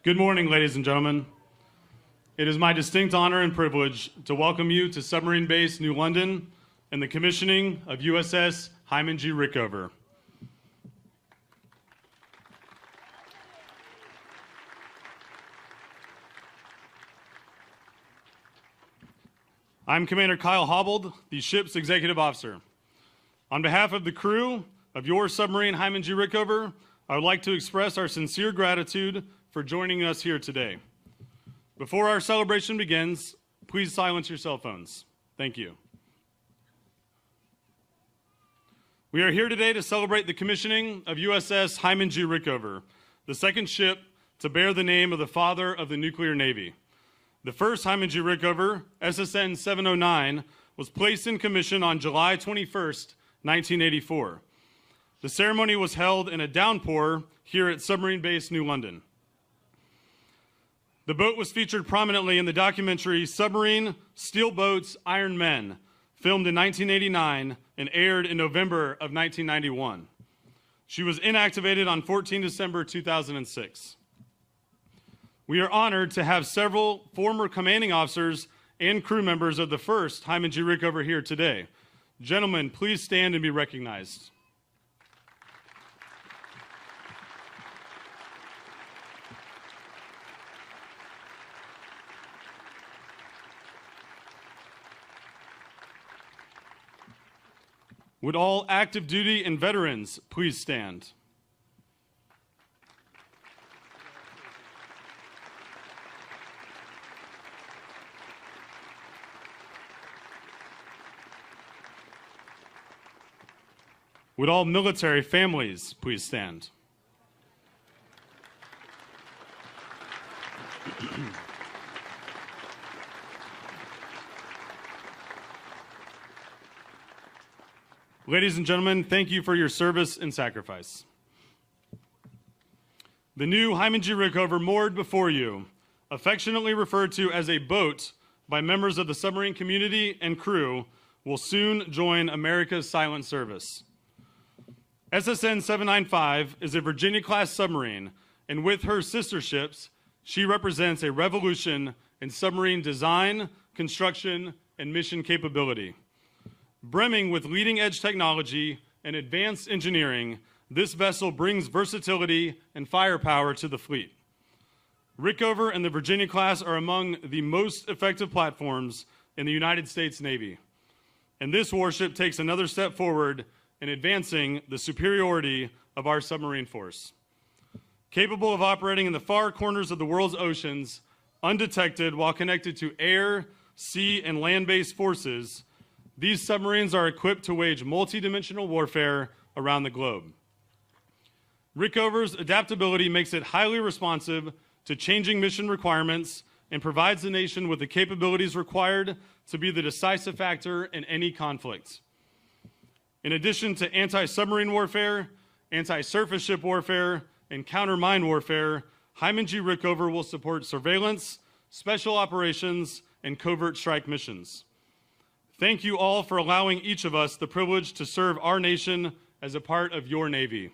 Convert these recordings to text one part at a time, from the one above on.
Good morning, ladies and gentlemen. It is my distinct honor and privilege to welcome you to Submarine Base New London and the commissioning of USS Hyman G Rickover. I'm Commander Kyle Hobbled, the ship's executive officer. On behalf of the crew of your submarine Hyman G Rickover, I would like to express our sincere gratitude for joining us here today. Before our celebration begins, please silence your cell phones. Thank you. We are here today to celebrate the commissioning of USS Hyman G Rickover, the second ship to bear the name of the father of the nuclear navy. The first Hyman G Rickover, SSN 709, was placed in commission on July 21st, 1984. The ceremony was held in a downpour here at Submarine Base New London. The boat was featured prominently in the documentary Submarine, Steel Boats, Iron Men, filmed in 1989 and aired in November of 1991. She was inactivated on 14 December 2006. We are honored to have several former commanding officers and crew members of the first Hyman G Rickover here today. Gentlemen, please stand and be recognized. Would all active duty and veterans please stand? Would all military families please stand? Ladies and gentlemen, thank you for your service and sacrifice. The new Hyman G Rickover moored before you, affectionately referred to as a boat by members of the submarine community and crew, will soon join America's silent service. SSN 795 is a Virginia-class submarine, and with her sister ships, she represents a revolution in submarine design, construction, and mission capability. Brimming with leading-edge technology and advanced engineering, this vessel brings versatility and firepower to the fleet. Rickover and the Virginia-class are among the most effective platforms in the United States Navy, and this warship takes another step forward in advancing the superiority of our submarine force. Capable of operating in the far corners of the world's oceans, undetected while connected to air, sea, and land-based forces, these submarines are equipped to wage multi-dimensional warfare around the globe. Rickover's adaptability makes it highly responsive to changing mission requirements and provides the nation with the capabilities required to be the decisive factor in any conflict. In addition to anti-submarine warfare, anti-surface ship warfare, and counter-mine warfare, Hyman G Rickover will support surveillance, special operations, and covert strike missions. Thank you all for allowing each of us the privilege to serve our nation as a part of your Navy.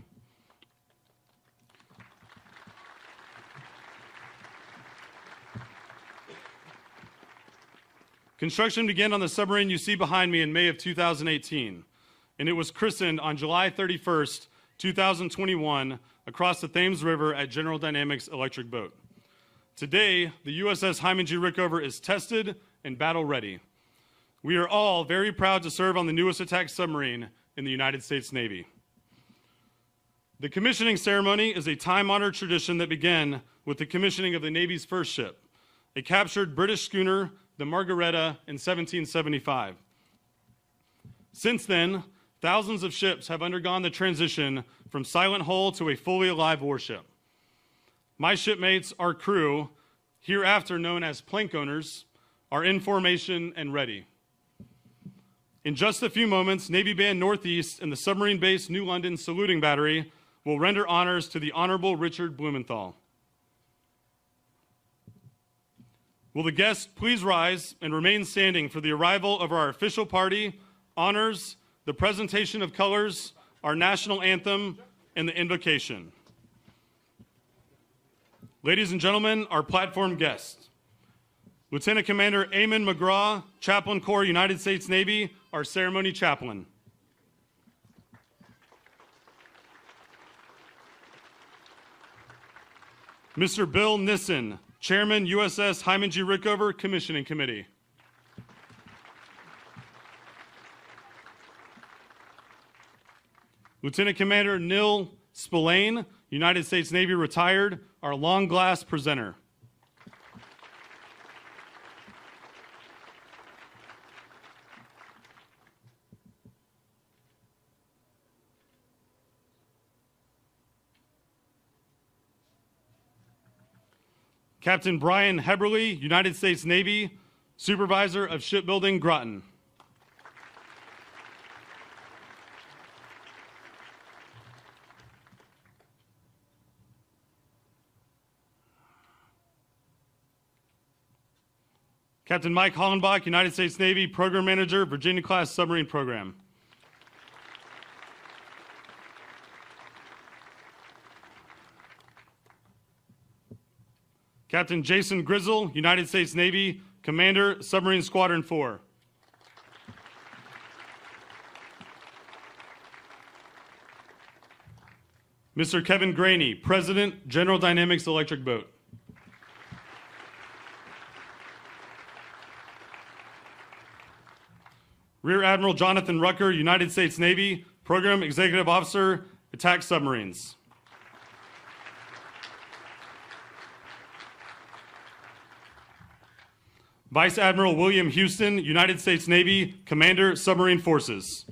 Construction began on the submarine you see behind me in May of 2018, and it was christened on July 31st, 2021, across the Thames River at General Dynamics Electric Boat. Today, the USS Hyman G Rickover is tested and battle ready. We are all very proud to serve on the newest attack submarine in the United States Navy. The commissioning ceremony is a time-honored tradition that began with the commissioning of the Navy's first ship, a captured British schooner, the Margaretta, in 1775. Since then, thousands of ships have undergone the transition from silent hull to a fully alive warship. My shipmates, our crew, hereafter known as plank owners, are in formation and ready. In just a few moments, Navy Band Northeast and the Submarine Base New London Saluting Battery will render honors to the Honorable Richard Blumenthal. Will the guests please rise and remain standing for the arrival of our official party, honors, the presentation of colors, our national anthem, and the invocation. Ladies and gentlemen, our platform guests. Lieutenant Commander Eamon McGraw, Chaplain Corps, United States Navy, our ceremony chaplain. Mr. Bill Nissen, Chairman, USS Hyman G Rickover, Commissioning Committee. Lieutenant Commander Neil Spillane, United States Navy retired, our long glass presenter. Captain Brian Heberly, United States Navy, Supervisor of Shipbuilding, GROTON. Captain Mike Hollenbach, United States Navy, Program Manager, Virginia-class submarine program. Captain Jason Grizzle, United States Navy, Commander, Submarine Squadron 4. Mr. Kevin Graney, President, General Dynamics Electric Boat. Rear Admiral Jonathan Rucker, United States Navy, Program Executive Officer, Attack Submarines. Vice Admiral William Houston, United States Navy, Commander, Submarine Forces.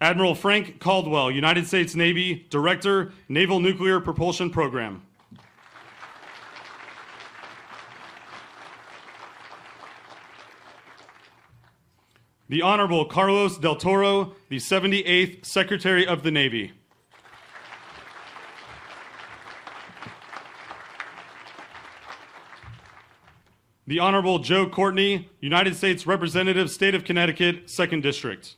Admiral Frank Caldwell, United States Navy, Director, Naval Nuclear Propulsion Program. The Honorable Carlos Del Toro, the 78th Secretary of the Navy. The Honorable Joe Courtney, United States Representative, State of Connecticut, 2nd District.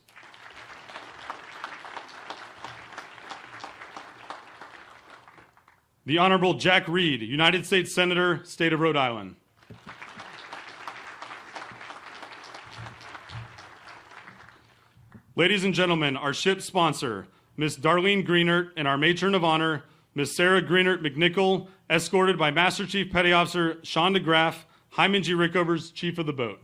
The Honorable Jack Reed, United States Senator, State of Rhode Island. Ladies and gentlemen, our ship sponsor, Miss Darlene Greenert, and our Matron of Honor, Miss Sarah Greenert McNichol, escorted by Master Chief Petty Officer Sean DeGraff, Hyman G. Rickover's Chief of the Boat.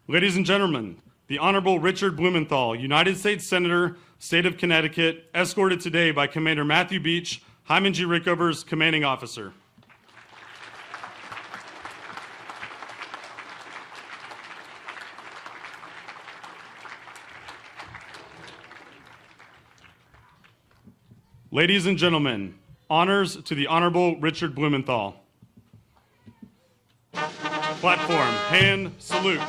Ladies and gentlemen, the Honorable Richard Blumenthal, United States Senator, State of Connecticut, escorted today by Commander Matthew Beach, Hyman G. Rickover's commanding officer. Ladies and gentlemen, honors to the Honorable Richard Blumenthal. Platform, hand, salute.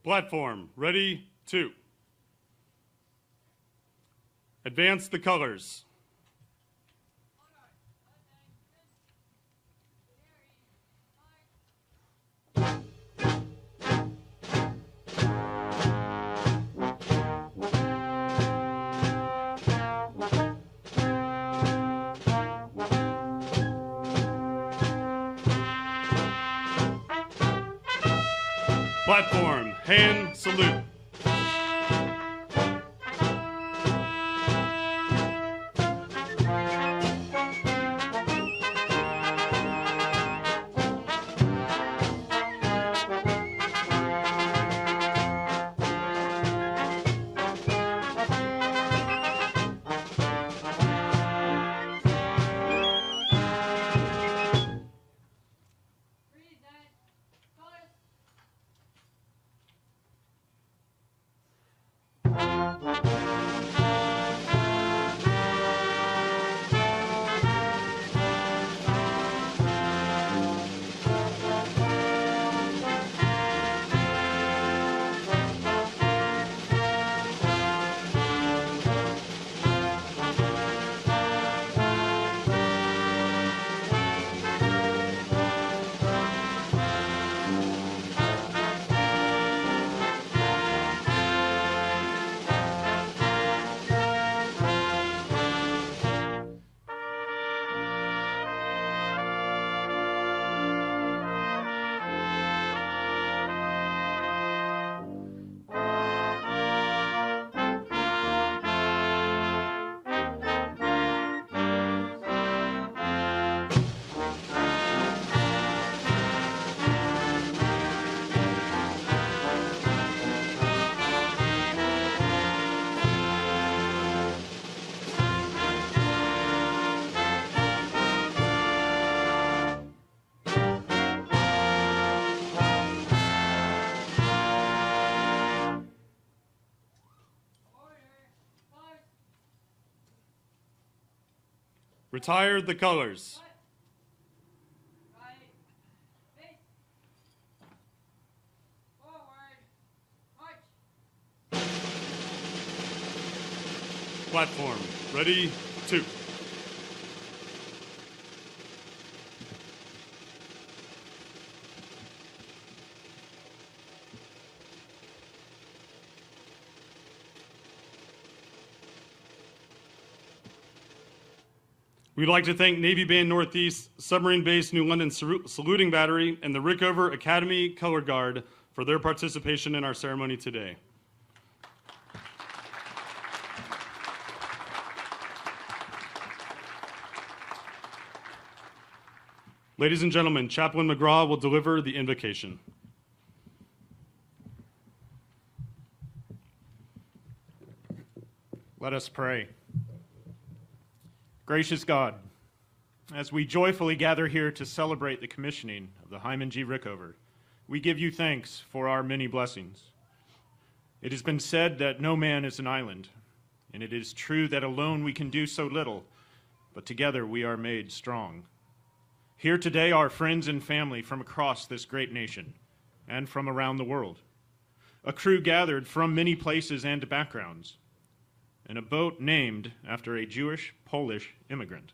Platform, ready, 2. Advance the colors. Platform, hand salute. Retire the colors. Platform, ready, 2. We'd like to thank Navy Band Northeast, Submarine Base New London Saluting Battery, and the Rickover Academy Color Guard for their participation in our ceremony today. Ladies and gentlemen, Chaplain McGraw will deliver the invocation. Let us pray. Gracious God, as we joyfully gather here to celebrate the commissioning of the Hyman G Rickover, we give you thanks for our many blessings. It has been said that no man is an island, and it is true that alone we can do so little, but together we are made strong. Here today are friends and family from across this great nation and from around the world, a crew gathered from many places and backgrounds, and a boat named after a Jewish-Polish immigrant.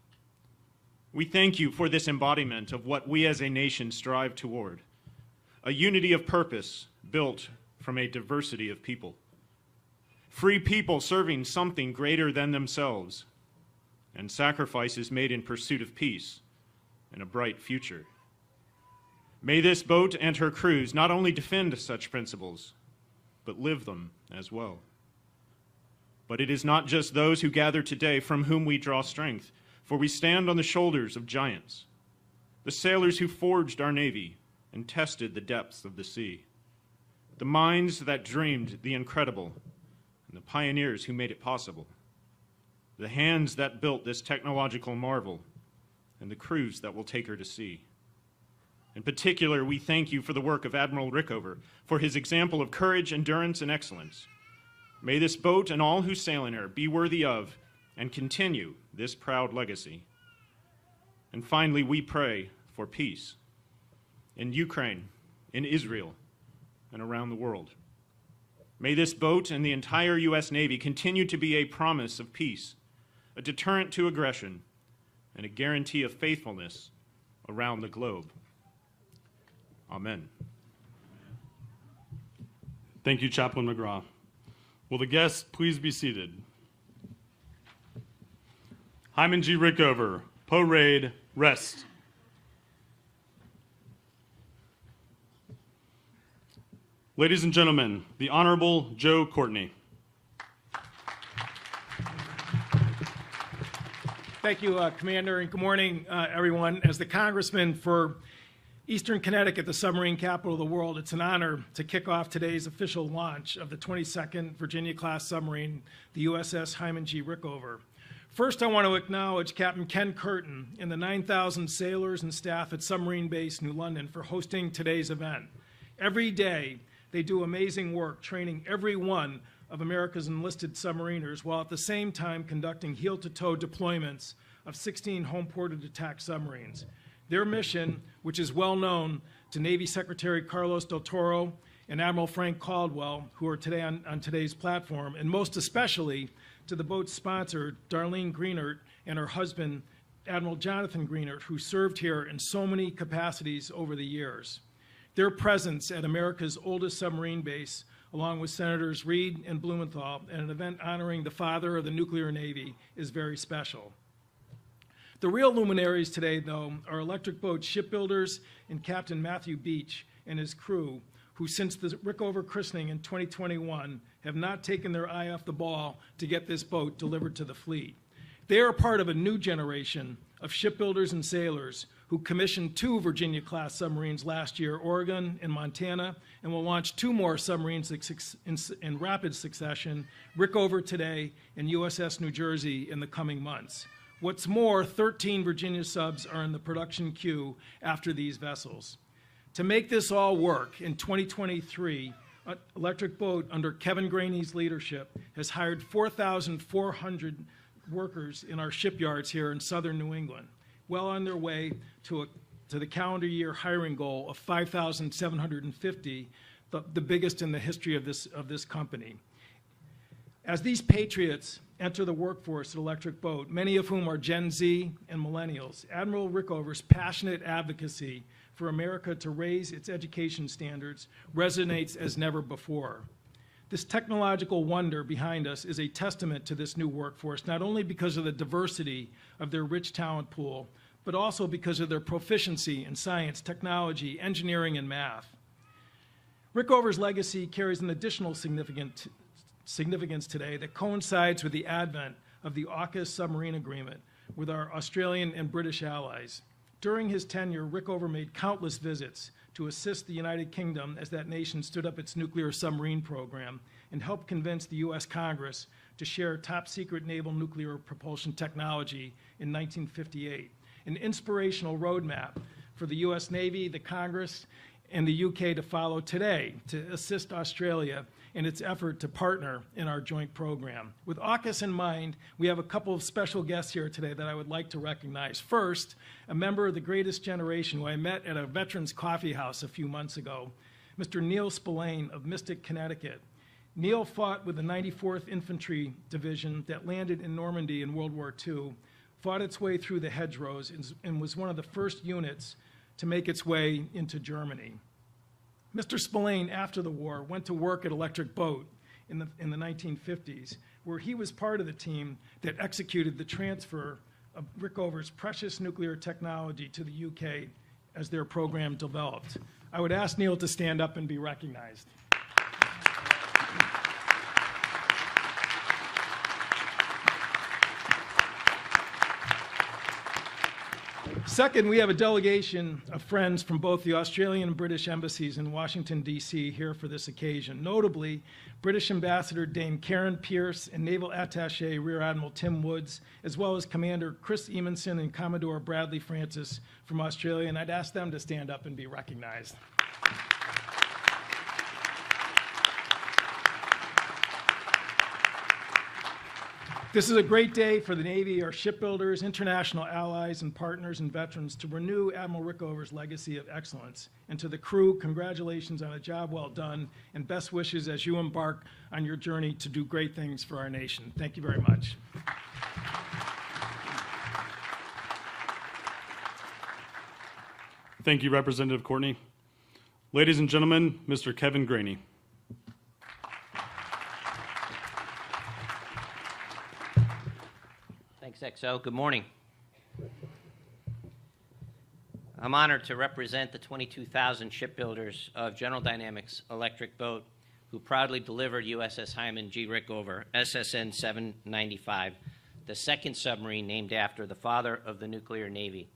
We thank you for this embodiment of what we as a nation strive toward, a unity of purpose built from a diversity of people, free people serving something greater than themselves, and sacrifices made in pursuit of peace and a bright future. May this boat and her crews not only defend such principles, but live them as well. But it is not just those who gather today from whom we draw strength, for we stand on the shoulders of giants, the sailors who forged our Navy and tested the depths of the sea, the minds that dreamed the incredible, and the pioneers who made it possible, the hands that built this technological marvel, and the crews that will take her to sea. In particular, we thank you for the work of Admiral Rickover, for his example of courage, endurance, and excellence. May this boat and all who sail in her be worthy of and continue this proud legacy. And finally, we pray for peace in Ukraine, in Israel, and around the world. May this boat and the entire U.S. Navy continue to be a promise of peace, a deterrent to aggression, and a guarantee of faithfulness around the globe. Amen. Thank you, Chaplain McGraw. Will the guests please be seated? Hyman G Rickover, Parade, rest. Ladies and gentlemen, the Honorable Joe Courtney. Thank you, Commander, and good morning, everyone. As the Congressman for Eastern Connecticut, the submarine capital of the world, it's an honor to kick off today's official launch of the 22nd Virginia-class submarine, the USS Hyman G Rickover. First, I want to acknowledge Captain Ken Curtin and the 9,000 sailors and staff at Submarine Base New London for hosting today's event. Every day, they do amazing work training every one of America's enlisted submariners while at the same time conducting heel-to-toe deployments of 16 home-ported attack submarines. Their mission, which is well known to Navy Secretary Carlos Del Toro and Admiral Frank Caldwell, who are today on today's platform, and most especially to the boat's sponsor, Darlene Greenert, and her husband, Admiral Jonathan Greenert, who served here in so many capacities over the years. Their presence at America's oldest submarine base, along with Senators Reid and Blumenthal, at an event honoring the father of the nuclear Navy, is very special. The real luminaries today, though, are Electric Boat shipbuilders and Captain Matthew Beach and his crew, who since the Rickover christening in 2021 have not taken their eye off the ball to get this boat delivered to the fleet. They are part of a new generation of shipbuilders and sailors who commissioned 2 Virginia-class submarines last year, Oregon and Montana, and will launch 2 more submarines in rapid succession, Rickover today and USS New Jersey in the coming months. What's more, 13 Virginia subs are in the production queue after these vessels. To make this all work, in 2023, Electric Boat, under Kevin Graney's leadership, has hired 4,400 workers in our shipyards here in southern New England, well on their way to the calendar year hiring goal of 5,750, the biggest in the history of this company. As these patriots enter the workforce at Electric Boat, many of whom are Gen Z and millennials, Admiral Rickover's passionate advocacy for America to raise its education standards resonates as never before. This technological wonder behind us is a testament to this new workforce, not only because of the diversity of their rich talent pool, but also because of their proficiency in science, technology, engineering, and math. Rickover's legacy carries an additional significance today that coincides with the advent of the AUKUS submarine agreement with our Australian and British allies. During his tenure, Rickover made countless visits to assist the United Kingdom as that nation stood up its nuclear submarine program and helped convince the U.S. Congress to share top-secret naval nuclear propulsion technology in 1958, an inspirational roadmap for the U.S. Navy, the Congress, and the UK to follow today to assist Australia in its effort to partner in our joint program. With AUKUS in mind, we have a couple of special guests here today that I would like to recognize. First, a member of the greatest generation who I met at a veterans coffee house a few months ago, Mr. Neil Spillane of Mystic, Connecticut. Neil fought with the 94th Infantry Division that landed in Normandy in World War II, fought its way through the hedgerows, and was one of the first units to make its way into Germany. Mr. Spillane, after the war, went to work at Electric Boat in the 1950s, where he was part of the team that executed the transfer of Rickover's precious nuclear technology to the UK as their program developed. I would ask Neil to stand up and be recognized. Second, we have a delegation of friends from both the Australian and British embassies in Washington, D.C. here for this occasion. Notably, British Ambassador Dame Karen Pierce and Naval Attaché Rear Admiral Tim Woods, as well as Commander Chris Eamonson and Commodore Bradley Francis from Australia, and I'd ask them to stand up and be recognized. This is a great day for the Navy, our shipbuilders, international allies, and partners and veterans to renew Admiral Rickover's legacy of excellence. And to the crew, congratulations on a job well done, and best wishes as you embark on your journey to do great things for our nation. Thank you very much. Thank you, Representative Courtney. Ladies and gentlemen, Mr. Kevin Graney. Thanks, XO. Good morning. I'm honored to represent the 22,000 shipbuilders of General Dynamics Electric Boat who proudly delivered USS Hyman G Rickover, SSN 795, the second submarine named after the father of the nuclear navy.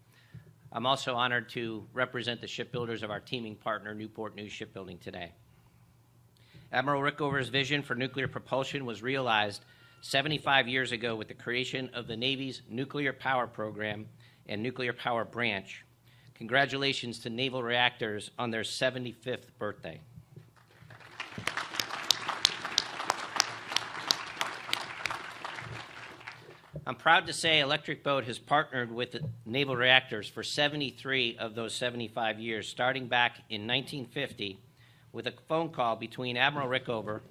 I'm also honored to represent the shipbuilders of our teaming partner, Newport News Shipbuilding, today. Admiral Rickover's vision for nuclear propulsion was realized 75 years ago with the creation of the Navy's nuclear power program and nuclear power branch. Congratulations to naval reactors on their 75th birthday. I'm proud to say Electric Boat has partnered with naval reactors for 73 of those 75 years, starting back in 1950 with a phone call between Admiral Rickover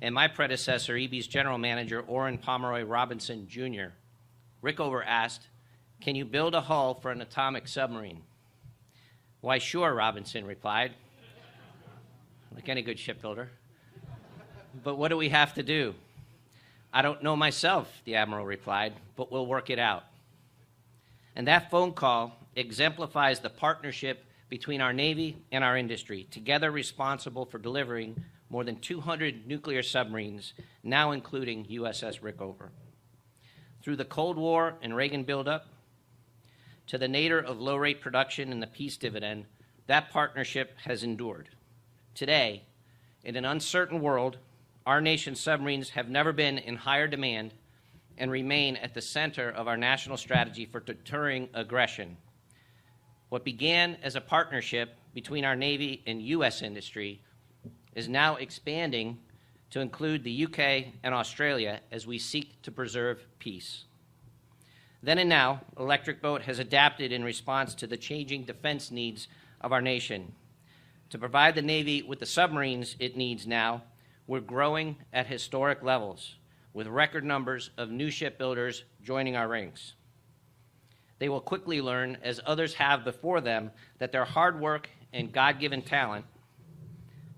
and my predecessor, EB's general manager, Orrin Pomeroy Robinson, Jr. Rickover asked, "Can you build a hull for an atomic submarine?" "Why, sure," Robinson replied, like any good shipbuilder. "But what do we have to do?" "I don't know myself," the Admiral replied, "but we'll work it out." And that phone call exemplifies the partnership between our Navy and our industry, together responsible for delivering more than 200 nuclear submarines, now including USS Rickover. Through the Cold War and Reagan buildup, to the nadir of low-rate production and the peace dividend, that partnership has endured. Today, in an uncertain world, our nation's submarines have never been in higher demand and remain at the center of our national strategy for deterring aggression. What began as a partnership between our Navy and U.S. industry is now expanding to include the UK and Australia as we seek to preserve peace. Then and now, Electric Boat has adapted in response to the changing defense needs of our nation. To provide the Navy with the submarines it needs now, we're growing at historic levels, with record numbers of new shipbuilders joining our ranks. They will quickly learn, as others have before them, that their hard work and God-given talent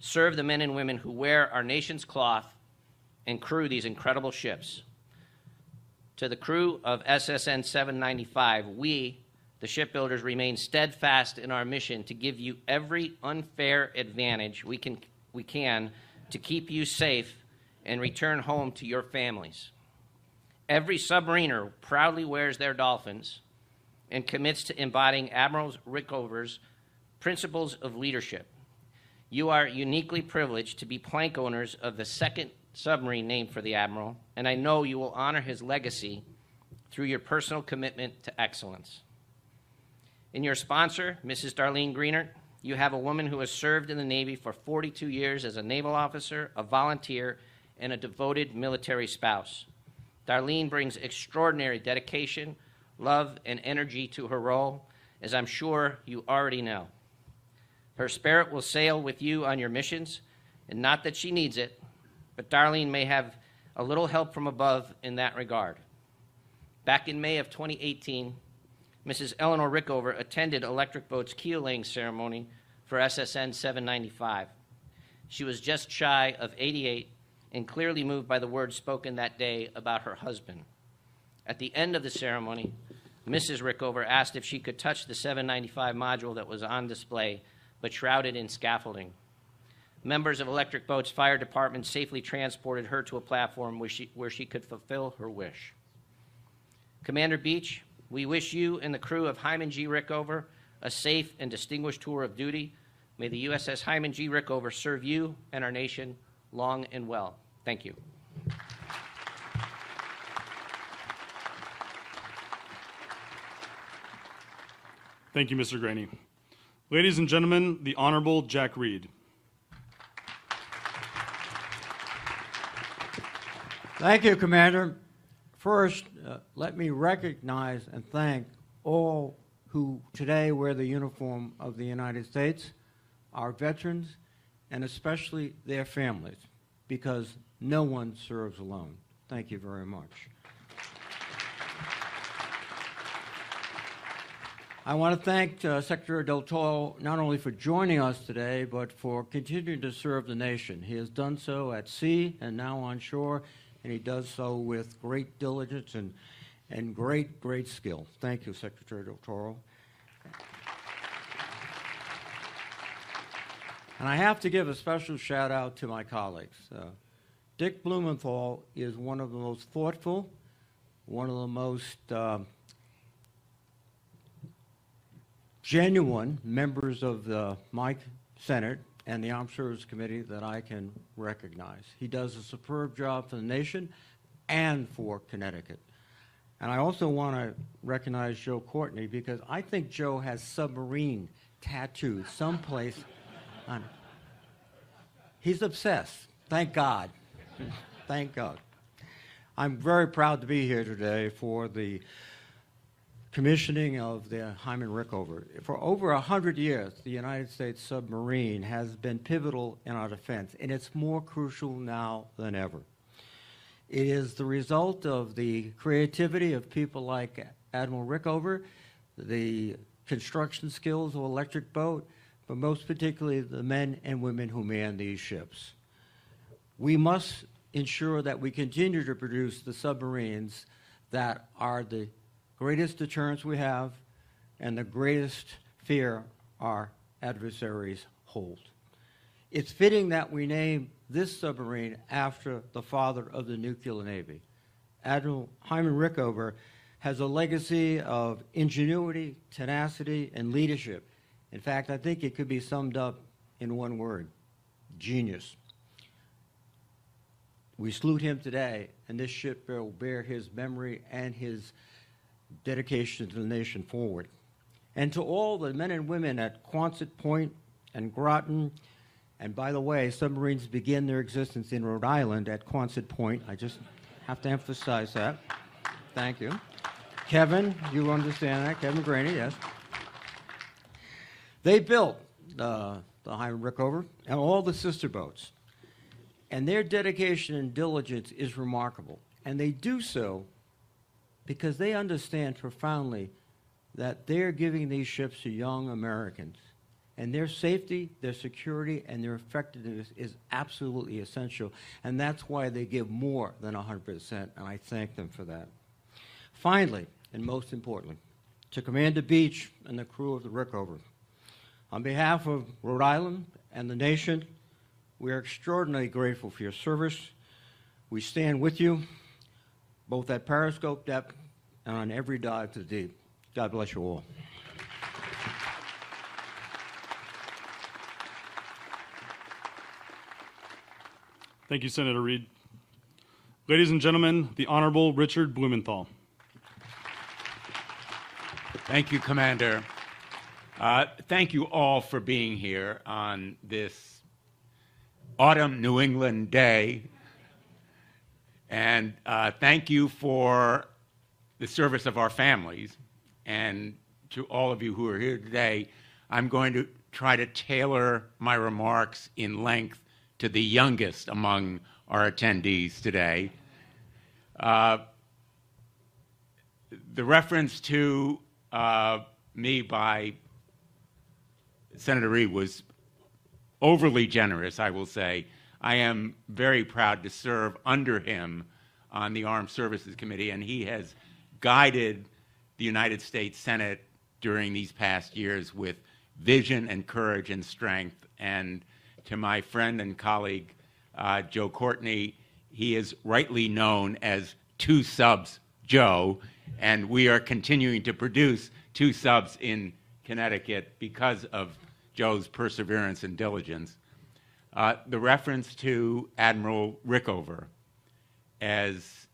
serve the men and women who wear our nation's cloth and crew these incredible ships. To the crew of SSN 795, we, the shipbuilders, remain steadfast in our mission to give you every unfair advantage we can to keep you safe and return home to your families. Every submariner proudly wears their dolphins and commits to embodying Admiral Rickover's principles of leadership. You are uniquely privileged to be plank owners of the second submarine named for the Admiral, and I know you will honor his legacy through your personal commitment to excellence. In your sponsor, Mrs. Darlene Greenert, you have a woman who has served in the Navy for 42 years as a naval officer, a volunteer, and a devoted military spouse. Darlene brings extraordinary dedication, love, and energy to her role, as I'm sure you already know. Her spirit will sail with you on your missions, and not that she needs it, but Darlene may have a little help from above in that regard. Back in May of 2018, Mrs. Eleanor Rickover attended Electric Boat's keel-laying ceremony for SSN 795. She was just shy of 88 and clearly moved by the words spoken that day about her husband. At the end of the ceremony, Mrs. Rickover asked if she could touch the 795 module that was on display, but shrouded in scaffolding. Members of Electric Boat's fire department safely transported her to a platform where she could fulfill her wish. Commander Beach, we wish you and the crew of Hyman G Rickover a safe and distinguished tour of duty. May the USS Hyman G Rickover serve you and our nation long and well. Thank you. Thank you, Mr. Graney. Ladies and gentlemen, the Honorable Jack Reed. Thank you, Commander. First, let me recognize and thank all who today wear the uniform of the United States, our veterans, and especially their families, because no one serves alone. Thank you very much. I want to thank Secretary Del Toro not only for joining us today, but for continuing to serve the nation. He has done so at sea and now on shore, and he does so with great diligence and great skill. Thank you, Secretary Del Toro. And I have to give a special shout out to my colleagues. Dick Blumenthal is one of the most thoughtful, one of the most genuine members of the Senate and the Armed Services Committee that I can recognize. He does a superb job for the nation and for Connecticut. And I also want to recognize Joe Courtney, because I think Joe has submarine tattoos someplace on. He's obsessed. Thank God. Thank God. I'm very proud to be here today for the commissioning of the Hyman Rickover. For over 100 years, the United States submarine has been pivotal in our defense, and it's more crucial now than ever. It is the result of the creativity of people like Admiral Rickover, the construction skills of electric boat, but most particularly the men and women who man these ships. We must ensure that we continue to produce the submarines that are the greatest deterrence we have and the greatest fear our adversaries hold. It's fitting that we name this submarine after the father of the nuclear navy. Admiral Hyman Rickover has a legacy of ingenuity, tenacity, and leadership. In fact, I think it could be summed up in one word: genius. We salute him today, and this ship will bear his memory and his dedication to the nation forward. And to all the men and women at Quonset Point and Groton, and by the way, submarines begin their existence in Rhode Island at Quonset Point. I just have to emphasize that. Thank you. Kevin, you understand that? Kevin Graney, yes. They built the Hyman Rickover and all the sister boats. And their dedication and diligence is remarkable. And they do so because they understand profoundly that they're giving these ships to young Americans. And their safety, their security, and their effectiveness is absolutely essential. And that's why they give more than 100%, and I thank them for that. Finally, and most importantly, to Commander Beach and the crew of the Rickover, on behalf of Rhode Island and the nation, we are extraordinarily grateful for your service. We stand with you, both at periscope depth and on every dive to the deep. God bless you all. Thank you, Senator Reed. Ladies and gentlemen, the Honorable Richard Blumenthal. Thank you, Commander. Thank you all for being here on this autumn New England day. And thank you for the service of our families. And to all of you who are here today, I'm going to try to tailor my remarks in length to the youngest among our attendees today. The reference to me by Senator Reed was overly generous, I will say. I am very proud to serve under him on the Armed Services Committee, and he has guided the United States Senate during these past years with vision and courage and strength. And to my friend and colleague, Joe Courtney, he is rightly known as Two Subs Joe, and we are continuing to produce two subs in Connecticut because of Joe's perseverance and diligence. The reference to Admiral Rickover as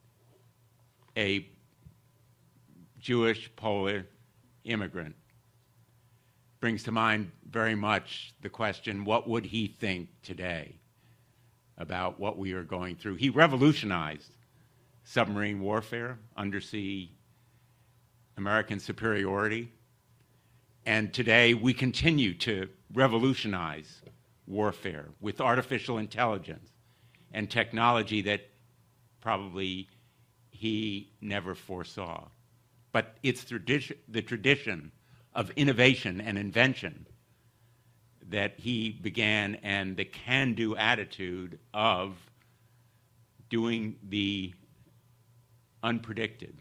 a Jewish Polish immigrant brings to mind very much the question, what would he think today about what we are going through? He revolutionized submarine warfare, undersea American superiority. And today we continue to revolutionize warfare with artificial intelligence and technology that probably he never foresaw. But it's the tradition of innovation and invention that he began, and the can-do attitude of doing the unpredicted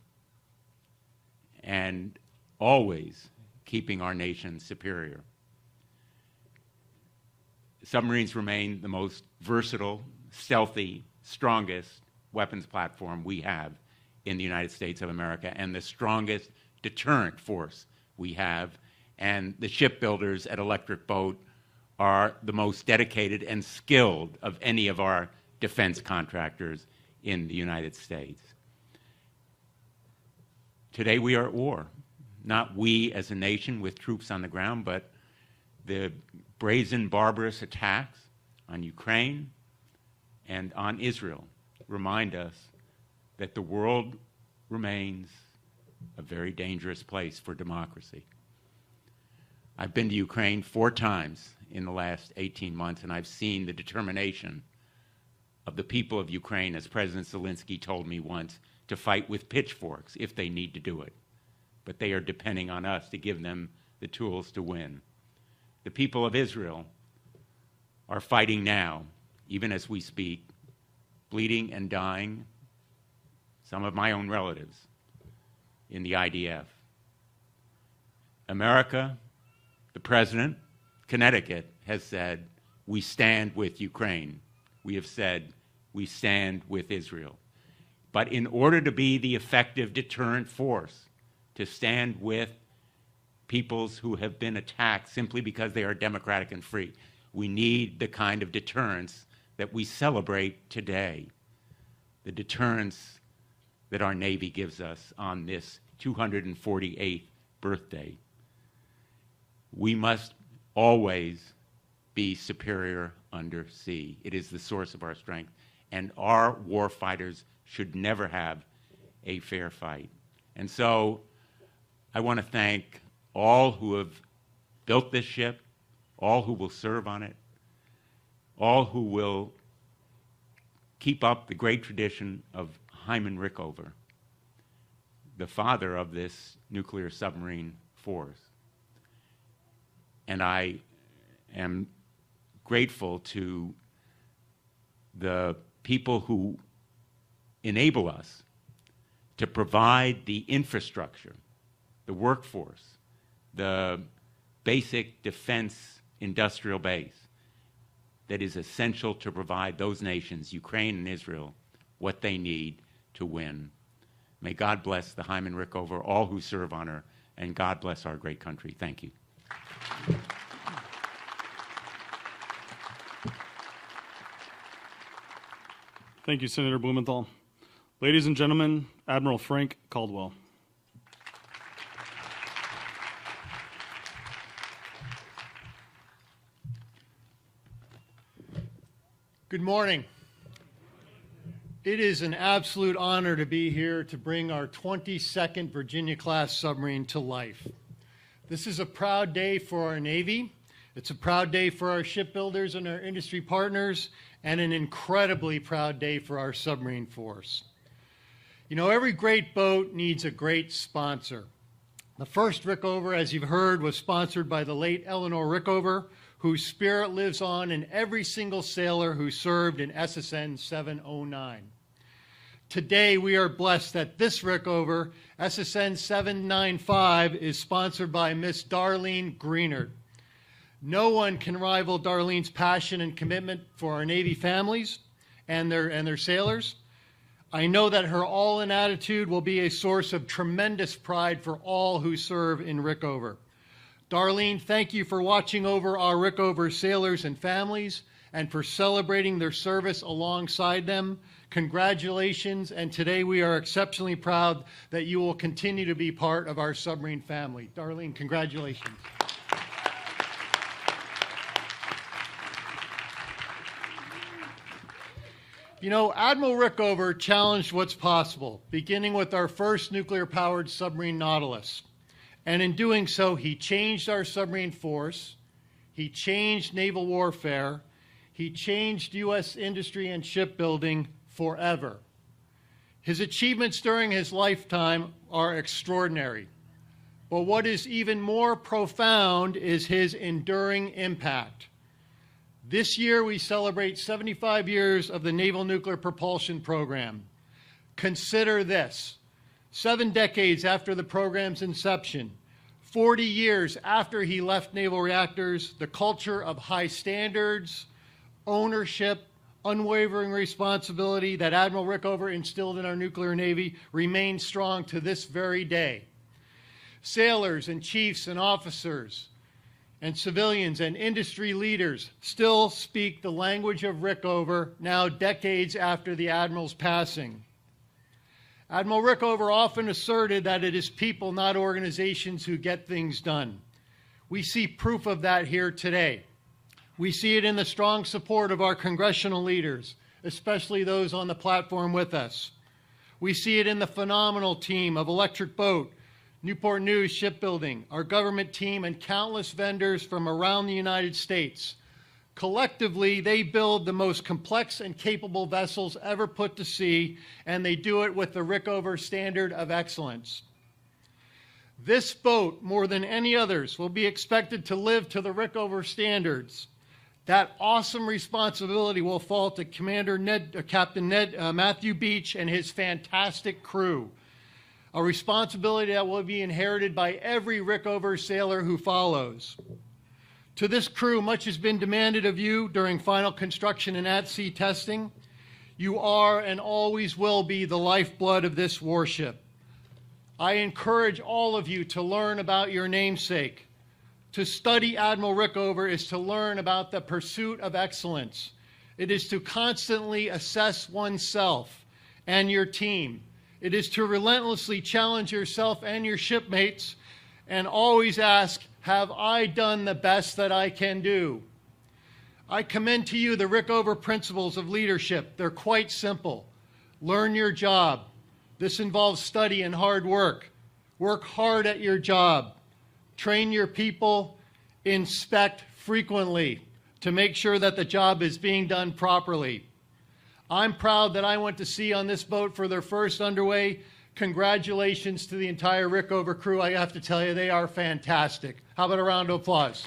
and always keeping our nation superior. Submarines remain the most versatile, stealthy, strongest weapons platform we have in the United States of America, and the strongest deterrent force we have. And the shipbuilders at Electric Boat are the most dedicated and skilled of any of our defense contractors in the United States. Today we are at war. Not we as a nation with troops on the ground, but the brazen, barbarous attacks on Ukraine and on Israel remind us that the world remains a very dangerous place for democracy. I've been to Ukraine 4 times in the last 18 months, and I've seen the determination of the people of Ukraine, as President Zelensky told me once, to fight with pitchforks if they need to do it. But they are depending on us to give them the tools to win. The people of Israel are fighting now, even as we speak, bleeding and dying, some of my own relatives, in the IDF. America, the President, Connecticut, has said, we stand with Ukraine. We have said, we stand with Israel. But in order to be the effective deterrent force, to stand with peoples who have been attacked simply because they are democratic and free, we need the kind of deterrence that we celebrate today, the deterrence that our Navy gives us on this 248th birthday. We must always be superior under sea. It is the source of our strength, and our war fighters should never have a fair fight. And so I want to thank all who have built this ship, all who will serve on it, all who will keep up the great tradition of Hyman Rickover, the father of this nuclear submarine force. And I am grateful to the people who enable us to provide the infrastructure, the workforce, the basic defense industrial base that is essential to provide those nations, Ukraine and Israel, what they need to win. May God bless the Hyman Rickover, all who serve on her, and God bless our great country. Thank you. Thank you, Senator Blumenthal. Ladies and gentlemen, Admiral Frank Caldwell. Good morning. It is an absolute honor to be here to bring our 22nd Virginia-class submarine to life. This is a proud day for our Navy. It's a proud day for our shipbuilders and our industry partners, and an incredibly proud day for our submarine force. You know, every great boat needs a great sponsor. The first Rickover, as you've heard, was sponsored by the late Eleanor Rickover, whose spirit lives on in every single sailor who served in SSN 709. Today, we are blessed that this Rickover, SSN 795, is sponsored by Miss Darlene Greenert. No one can rival Darlene's passion and commitment for our Navy families and their sailors. I know that her all-in attitude will be a source of tremendous pride for all who serve in Rickover. Darlene, thank you for watching over our Rickover sailors and families and for celebrating their service alongside them. Congratulations, and today we are exceptionally proud that you will continue to be part of our submarine family. Darlene, congratulations. You know, Admiral Rickover challenged what's possible, beginning with our first nuclear-powered submarine Nautilus. And in doing so, he changed our submarine force, he changed naval warfare, he changed U.S. industry and shipbuilding forever. His achievements during his lifetime are extraordinary. But what is even more profound is his enduring impact. This year, we celebrate 75 years of the Naval Nuclear Propulsion Program. Consider this: 7 decades after the program's inception, 40 years after he left naval reactors, the culture of high standards, ownership, unwavering responsibility that Admiral Rickover instilled in our nuclear Navy remains strong to this very day. Sailors and chiefs and officers and civilians and industry leaders still speak the language of Rickover now decades after the Admiral's passing. Admiral Rickover often asserted that it is people, not organizations, who get things done. We see proof of that here today. We see it in the strong support of our congressional leaders, especially those on the platform with us. We see it in the phenomenal team of Electric Boat, Newport News Shipbuilding, our government team, and countless vendors from around the United States. Collectively, they build the most complex and capable vessels ever put to sea, and they do it with the Rickover standard of excellence. This boat, more than any others, will be expected to live to the Rickover standards. That awesome responsibility will fall to Captain Matthew Beach and his fantastic crew. A responsibility that will be inherited by every Rickover sailor who follows. To this crew, much has been demanded of you during final construction and at-sea testing. You are and always will be the lifeblood of this warship. I encourage all of you to learn about your namesake. To study Admiral Rickover is to learn about the pursuit of excellence. It is to constantly assess oneself and your team. It is to relentlessly challenge yourself and your shipmates and always ask, have I done the best that I can do? I commend to you the Rickover principles of leadership. They're quite simple. Learn your job. This involves study and hard work. Work hard at your job. Train your people. Inspect frequently to make sure that the job is being done properly. I'm proud that I went to sea on this boat for their first underway. Congratulations to the entire Rickover crew. I have to tell you, they are fantastic. How about a round of applause?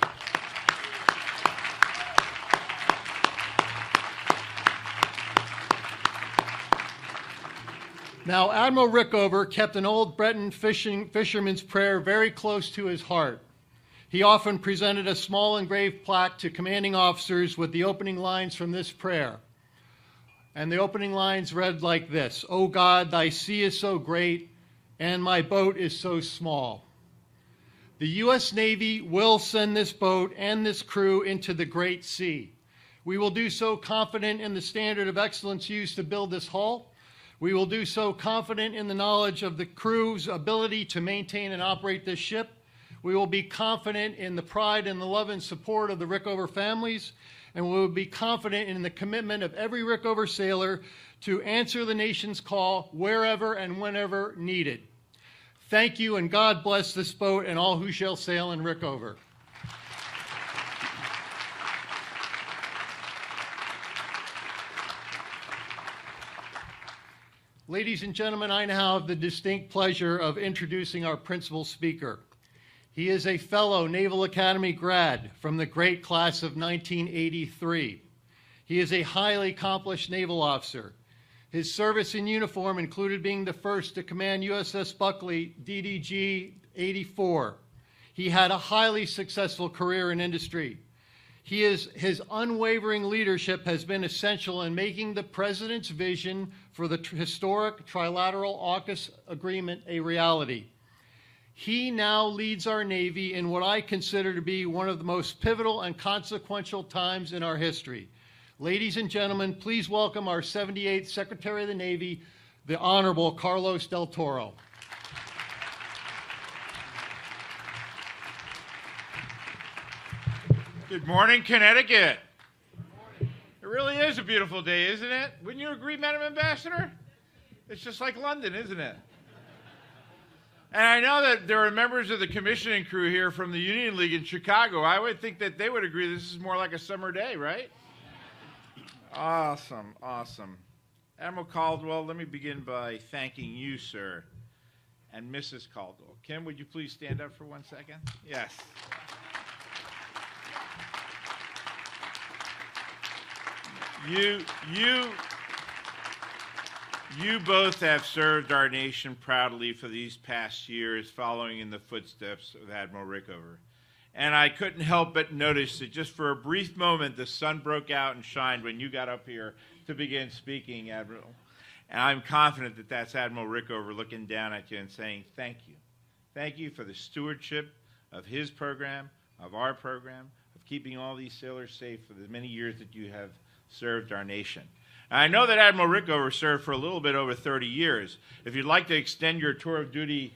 Now, Admiral Rickover kept an old Breton fisherman's prayer very close to his heart. He often presented a small engraved plaque to commanding officers with the opening lines from this prayer. And the opening lines read like this: "O God, thy sea is so great, and my boat is so small." The U.S. Navy will send this boat and this crew into the great sea. We will do so confident in the standard of excellence used to build this hull. We will do so confident in the knowledge of the crew's ability to maintain and operate this ship. We will be confident in the pride and the love and support of the Rickover families. And we will be confident in the commitment of every Rickover sailor to answer the nation's call wherever and whenever needed. Thank you, and God bless this boat and all who shall sail in Rickover. Ladies and gentlemen, I now have the distinct pleasure of introducing our principal speaker. He is a fellow Naval Academy grad from the great class of 1983. He is a highly accomplished naval officer. His service in uniform included being the first to command USS Buckley DDG 84. He had a highly successful career in industry. His unwavering leadership has been essential in making the President's vision for the historic Trilateral AUKUS agreement a reality. He now leads our Navy in what I consider to be one of the most pivotal and consequential times in our history. Ladies and gentlemen, please welcome our 78th Secretary of the Navy, the Honorable Carlos Del Toro. Good morning, Connecticut. It really is a beautiful day, isn't it? Wouldn't you agree, Madam Ambassador? It's just like London, isn't it? And I know that there are members of the commissioning crew here from the Union League in Chicago. I would think that they would agree this is more like a summer day, right? Awesome, awesome. Admiral Caldwell, let me begin by thanking you, sir, and Mrs. Caldwell. Kim, would you please stand up for 1 second? Yes. You both have served our nation proudly for these past years, following in the footsteps of Admiral Rickover. And I couldn't help but notice that just for a brief moment, the sun broke out and shined when you got up here to begin speaking, Admiral. And I'm confident that that's Admiral Rickover looking down at you and saying, thank you. Thank you for the stewardship of his program, of our program, of keeping all these sailors safe for the many years that you have served our nation. And I know that Admiral Rickover served for a little bit over 30 years. If you'd like to extend your tour of duty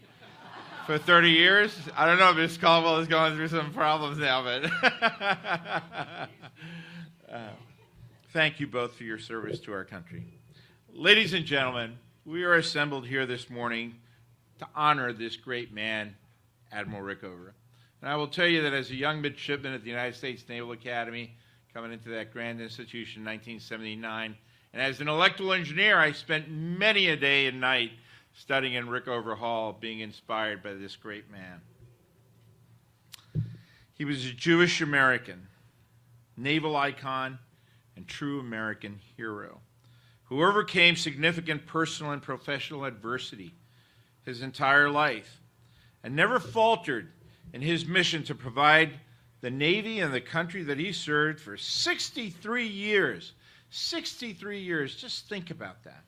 for 30 years, I don't know if Ms. Caldwell is going through some problems now, but thank you both for your service to our country. Ladies and gentlemen, we are assembled here this morning to honor this great man, Admiral Rickover. And I will tell you that as a young midshipman at the United States Naval Academy, coming into that grand institution in 1979, and as an electrical engineer, I spent many a day and night studying in Rickover Hall, being inspired by this great man. He was a Jewish American, naval icon, and true American hero who overcame significant personal and professional adversity his entire life and never faltered in his mission to provide the Navy and the country that he served for 63 years. 63 years, just think about that,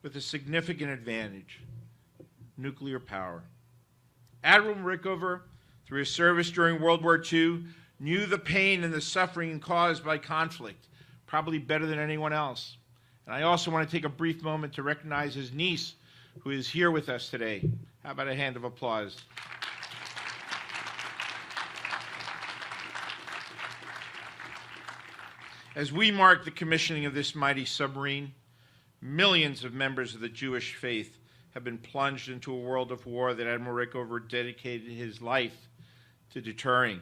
with a significant advantage, nuclear power. Admiral Rickover, through his service during World War II, knew the pain and the suffering caused by conflict, probably better than anyone else. And I also want to take a brief moment to recognize his niece, who is here with us today. How about a hand of applause? As we mark the commissioning of this mighty submarine, millions of members of the Jewish faith have been plunged into a world of war that Admiral Rickover dedicated his life to deterring.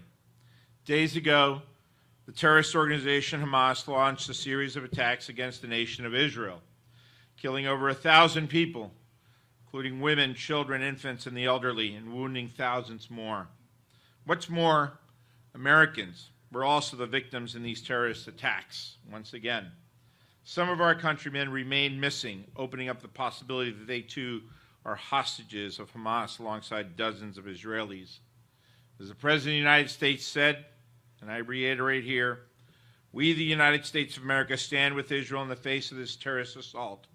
Days ago, the terrorist organization Hamas launched a series of attacks against the nation of Israel, killing over 1,000 people, including women, children, infants, and the elderly, and wounding thousands more. What's more, Americans were also the victims in these terrorist attacks, once again. Some of our countrymen remain missing, opening up the possibility that they too are hostages of Hamas alongside dozens of Israelis. As the President of the United States said, and I reiterate here, we, the United States of America, stand with Israel in the face of this terrorist assault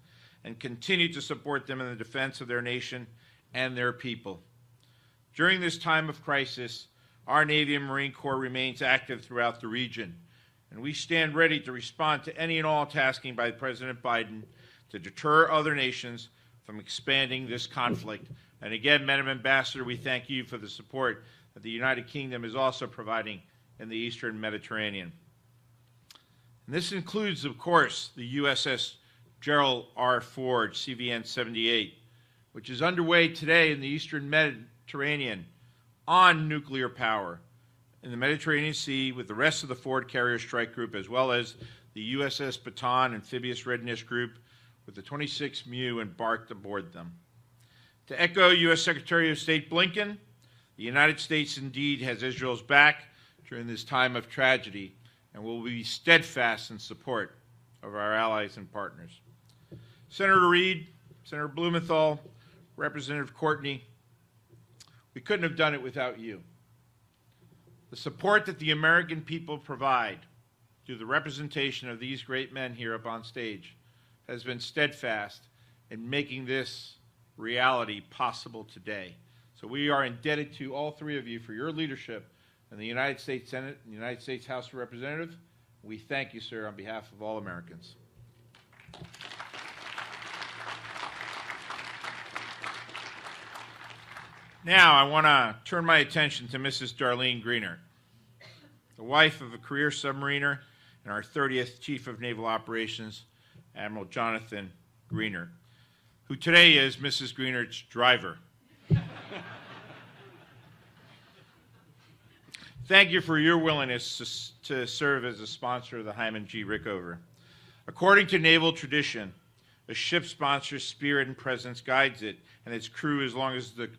and continue to support them in the defense of their nation and their people. During this time of crisis, our Navy and Marine Corps remains active throughout the region, and we stand ready to respond to any and all tasking by President Biden to deter other nations from expanding this conflict. And again, Madam Ambassador, we thank you for the support that the United Kingdom is also providing in the Eastern Mediterranean. And this includes, of course, the USS Gerald R. Ford, CVN 78, which is underway today in the Eastern Mediterranean on nuclear power in the Mediterranean Sea with the rest of the Ford Carrier Strike Group, as well as the USS Baton Amphibious Readiness Group with the 26 MEU embarked aboard them. To echo U.S. Secretary of State Blinken, the United States indeed has Israel's back during this time of tragedy and will be steadfast in support of our allies and partners. Senator Reid, Senator Blumenthal, Representative Courtney, we couldn't have done it without you. The support that the American people provide through the representation of these great men here up on stage has been steadfast in making this reality possible today. So we are indebted to all three of you for your leadership in the United States Senate and the United States House of Representatives. We thank you, sir, on behalf of all Americans. Now, I want to turn my attention to Mrs. Darlene Greenert, the wife of a career submariner and our 30th Chief of Naval Operations, Admiral Jonathan Greenert, who today is Mrs. Greenert's driver. Thank you for your willingness to serve as a sponsor of the Hyman G Rickover. According to naval tradition, a ship sponsor's spirit and presence guides it and its crew as long as the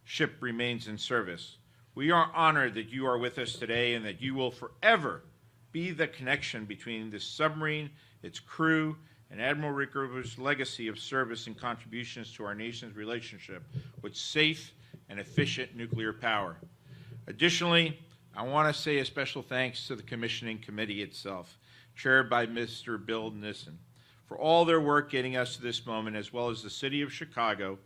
ship remains in service. We are honored that you are with us today and that you will forever be the connection between this submarine, its crew, and Admiral Rickover's legacy of service and contributions to our nation's relationship with safe and efficient nuclear power. Additionally, I want to say a special thanks to the commissioning committee itself, chaired by Mr. Bill Nissen, for all their work getting us to this moment, as well as the city of Chicago,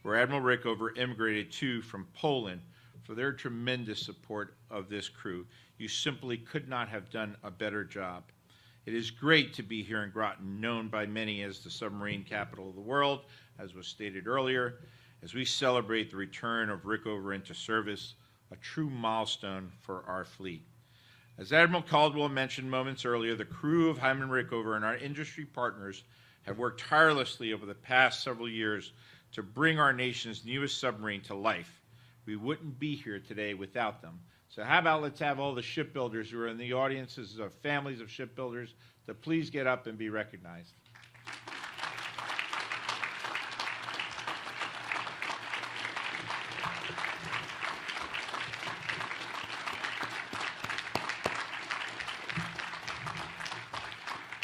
where Admiral Rickover immigrated to from Poland, for their tremendous support of this crew. You simply could not have done a better job. It is great to be here in Groton, known by many as the submarine capital of the world, as was stated earlier, as we celebrate the return of Rickover into service, a true milestone for our fleet. As Admiral Caldwell mentioned moments earlier, the crew of Hyman Rickover and our industry partners have worked tirelessly over the past several years to bring our nation's newest submarine to life. We wouldn't be here today without them. So how about let's have all the shipbuilders who are in the audiences of families of shipbuilders to please get up and be recognized.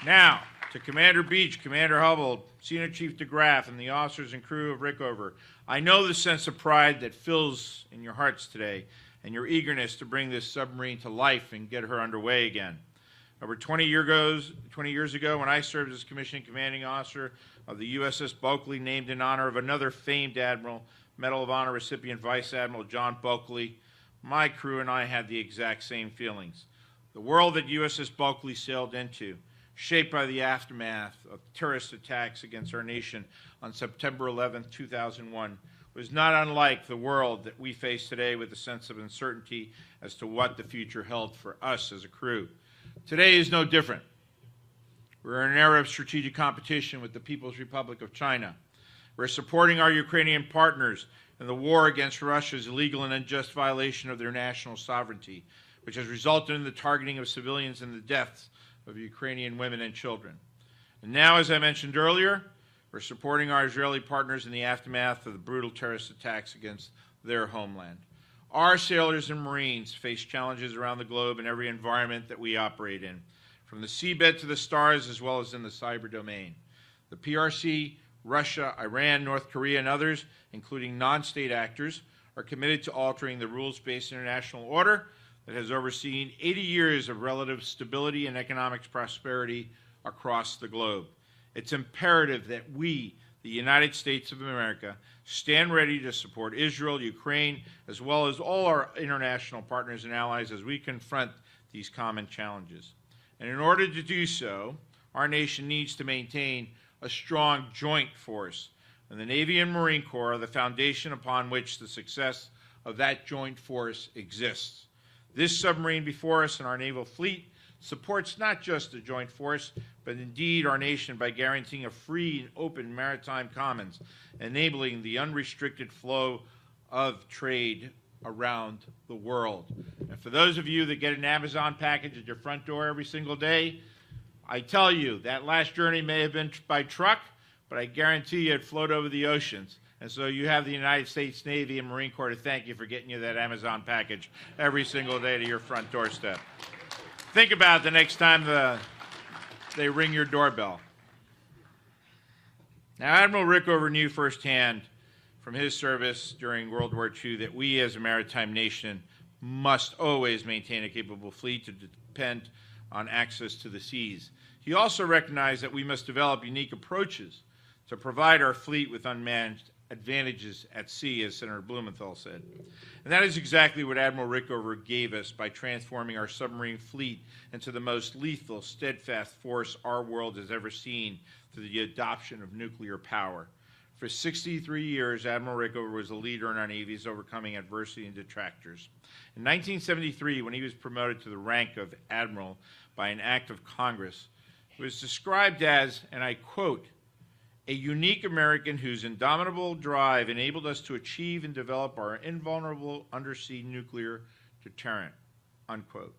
Now, to Commander Beach, Commander Hubble, Senior Chief DeGraff, and the officers and crew of Rickover, I know the sense of pride that fills in your hearts today and your eagerness to bring this submarine to life and get her underway again. Over 20 years ago, when I served as Commissioning Commanding Officer of the USS Bulkley, named in honor of another famed admiral, Medal of Honor recipient Vice Admiral John Bulkley, my crew and I had the exact same feelings. The world that USS Bulkley sailed into, shaped by the aftermath of terrorist attacks against our nation on September 11, 2001, was not unlike the world that we face today, with a sense of uncertainty as to what the future held for us as a crew. Today is no different. We're in an era of strategic competition with the People's Republic of China. We're supporting our Ukrainian partners in the war against Russia's illegal and unjust violation of their national sovereignty, which has resulted in the targeting of civilians and the deaths of Ukrainian women and children. And now, as I mentioned earlier, we're supporting our Israeli partners in the aftermath of the brutal terrorist attacks against their homeland. Our sailors and Marines face challenges around the globe in every environment that we operate in, from the seabed to the stars, as well as in the cyber domain. The PRC, Russia, Iran, North Korea, and others, including non-state actors, are committed to altering the rules-based international order that has overseen 80 years of relative stability and economic prosperity across the globe. It's imperative that we, the United States of America, stand ready to support Israel, Ukraine, as well as all our international partners and allies as we confront these common challenges. And in order to do so, our nation needs to maintain a strong joint force. And the Navy and Marine Corps are the foundation upon which the success of that joint force exists. This submarine before us and our naval fleet supports not just the joint force, but indeed our nation by guaranteeing a free and open maritime commons, enabling the unrestricted flow of trade around the world. And for those of you that get an Amazon package at your front door every single day, I tell you, that last journey may have been by truck, but I guarantee you it flowed over the oceans. And so you have the United States Navy and Marine Corps to thank you for getting you that Amazon package every single day to your front doorstep. Think about it the next time they ring your doorbell. Now, Admiral Rickover knew firsthand from his service during World War II that we as a maritime nation must always maintain a capable fleet to depend on access to the seas. He also recognized that we must develop unique approaches to provide our fleet with unmanned advantages at sea, as Senator Blumenthal said. And that is exactly what Admiral Rickover gave us by transforming our submarine fleet into the most lethal, steadfast force our world has ever seen through the adoption of nuclear power. For 63 years, Admiral Rickover was a leader in our Navy's overcoming adversity and detractors. In 1973, when he was promoted to the rank of Admiral by an act of Congress. It was described as, and I quote, a unique American whose indomitable drive enabled us to achieve and develop our invulnerable undersea nuclear deterrent, unquote.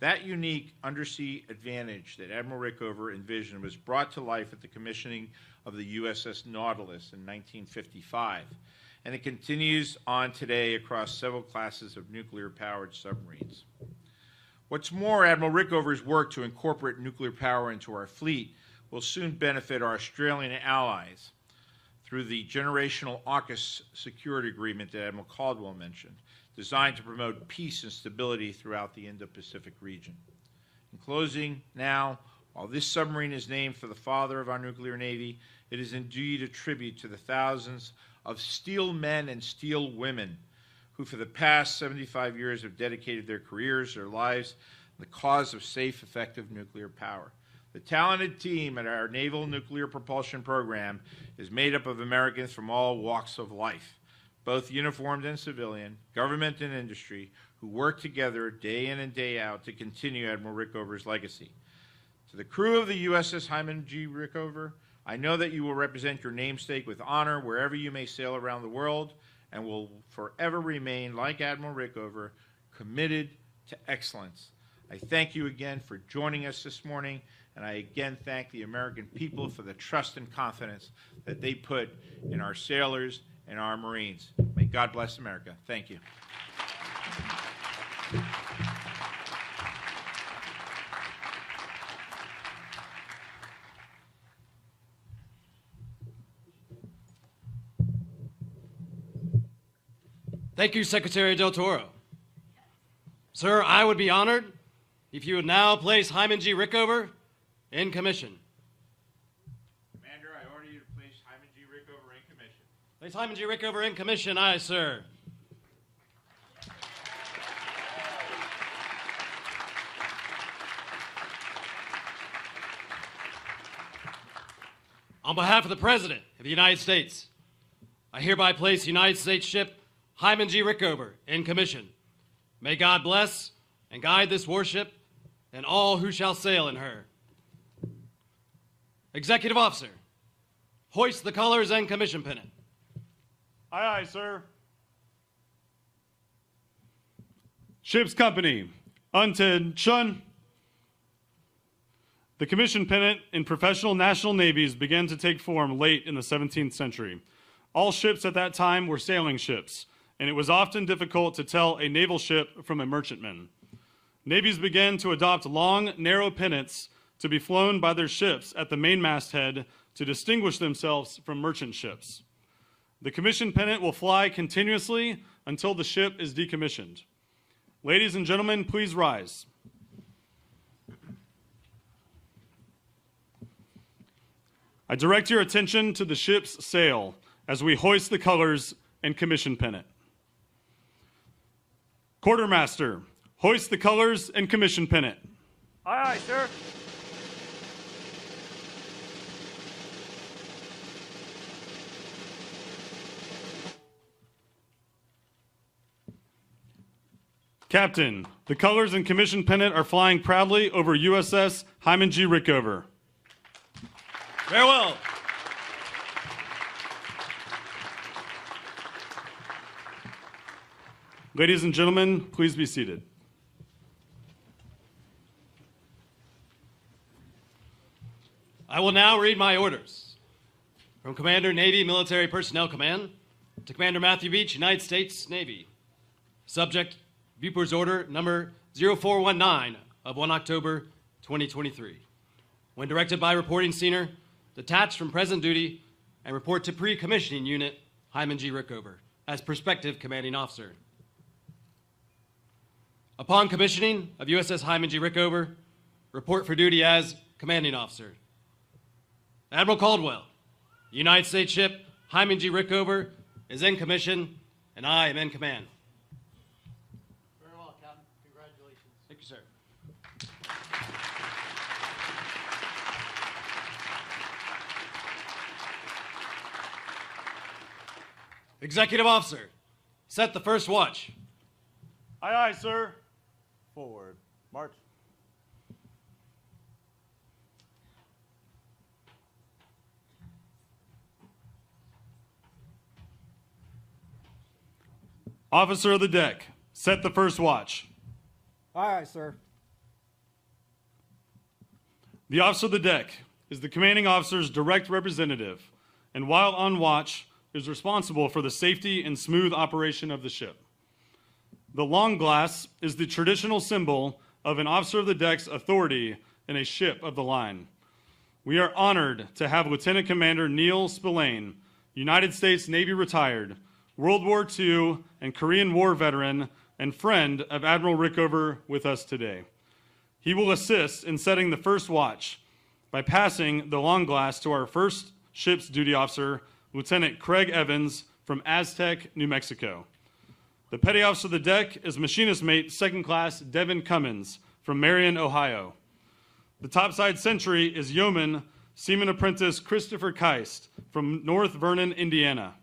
That unique undersea advantage that Admiral Rickover envisioned was brought to life at the commissioning of the USS Nautilus in 1955, and it continues on today across several classes of nuclear-powered submarines. What's more, Admiral Rickover's work to incorporate nuclear power into our fleet will soon benefit our Australian allies through the generational AUKUS security agreement that Admiral Caldwell mentioned, designed to promote peace and stability throughout the Indo-Pacific region. In closing now, while this submarine is named for the father of our nuclear navy, it is indeed a tribute to the thousands of steel men and steel women who for the past 75 years have dedicated their careers, their lives, to the cause of safe, effective nuclear power. The talented team at our Naval Nuclear Propulsion Program is made up of Americans from all walks of life, both uniformed and civilian, government and industry, who work together day in and day out to continue Admiral Rickover's legacy. To the crew of the USS Hyman G Rickover, I know that you will represent your namesake with honor wherever you may sail around the world and will forever remain, like Admiral Rickover, committed to excellence. I thank you again for joining us this morning, and I again thank the American people for the trust and confidence that they put in our sailors and our Marines. May God bless America. Thank you. Thank you, Secretary Del Toro. Sir, I would be honored if you would now place Hyman G. Rickover in commission. Commander, I order you to place Hyman G. Rickover in commission. Place Hyman G. Rickover in commission, aye, sir. On behalf of the President of the United States, I hereby place the United States ship Hyman G. Rickover in commission. May God bless and guide this warship and all who shall sail in her. Executive Officer, hoist the colors and commission pennant. Aye, aye, sir. Ship's company, attention. The commission pennant in professional national navies began to take form late in the 17th century. All ships at that time were sailing ships, and it was often difficult to tell a naval ship from a merchantman. Navies began to adopt long, narrow pennants to be flown by their ships at the main masthead to distinguish themselves from merchant ships. The commission pennant will fly continuously until the ship is decommissioned. Ladies and gentlemen, please rise. I direct your attention to the ship's sail as we hoist the colors and commission pennant. Quartermaster, hoist the colors and commission pennant. Aye, aye, sir. Captain, the colors and commission pennant are flying proudly over USS Hyman G Rickover. Farewell. Ladies and gentlemen, please be seated. I will now read my orders. From Commander, Navy Military Personnel Command to Commander Matthew Beach, United States Navy. Subject, Bupor's Order number 0419 of 1 October 2023. When directed by reporting senior, detach from present duty and report to pre-commissioning unit Hyman G. Rickover as prospective commanding officer. Upon commissioning of USS Hyman G. Rickover, report for duty as commanding officer. Admiral Caldwell, United States ship Hyman G. Rickover is in commission, and I am in command. Very well, Captain. Congratulations. Thank you, sir. Executive Officer, set the first watch. Aye, aye, sir. Forward. March. Officer of the deck, set the first watch. Aye, aye, sir. The officer of the deck is the commanding officer's direct representative, and while on watch, is responsible for the safety and smooth operation of the ship. The long glass is the traditional symbol of an officer of the deck's authority in a ship of the line. We are honored to have Lieutenant Commander Neil Spillane, United States Navy retired, World War II and Korean War veteran, and friend of Admiral Rickover with us today. He will assist in setting the first watch by passing the long glass to our first ship's duty officer, Lieutenant Craig Evans from Aztec, New Mexico. The petty officer of the deck is machinist mate 2nd class Devin Cummins from Marion, Ohio. The topside sentry is yeoman seaman apprentice Christopher Keist from North Vernon, Indiana.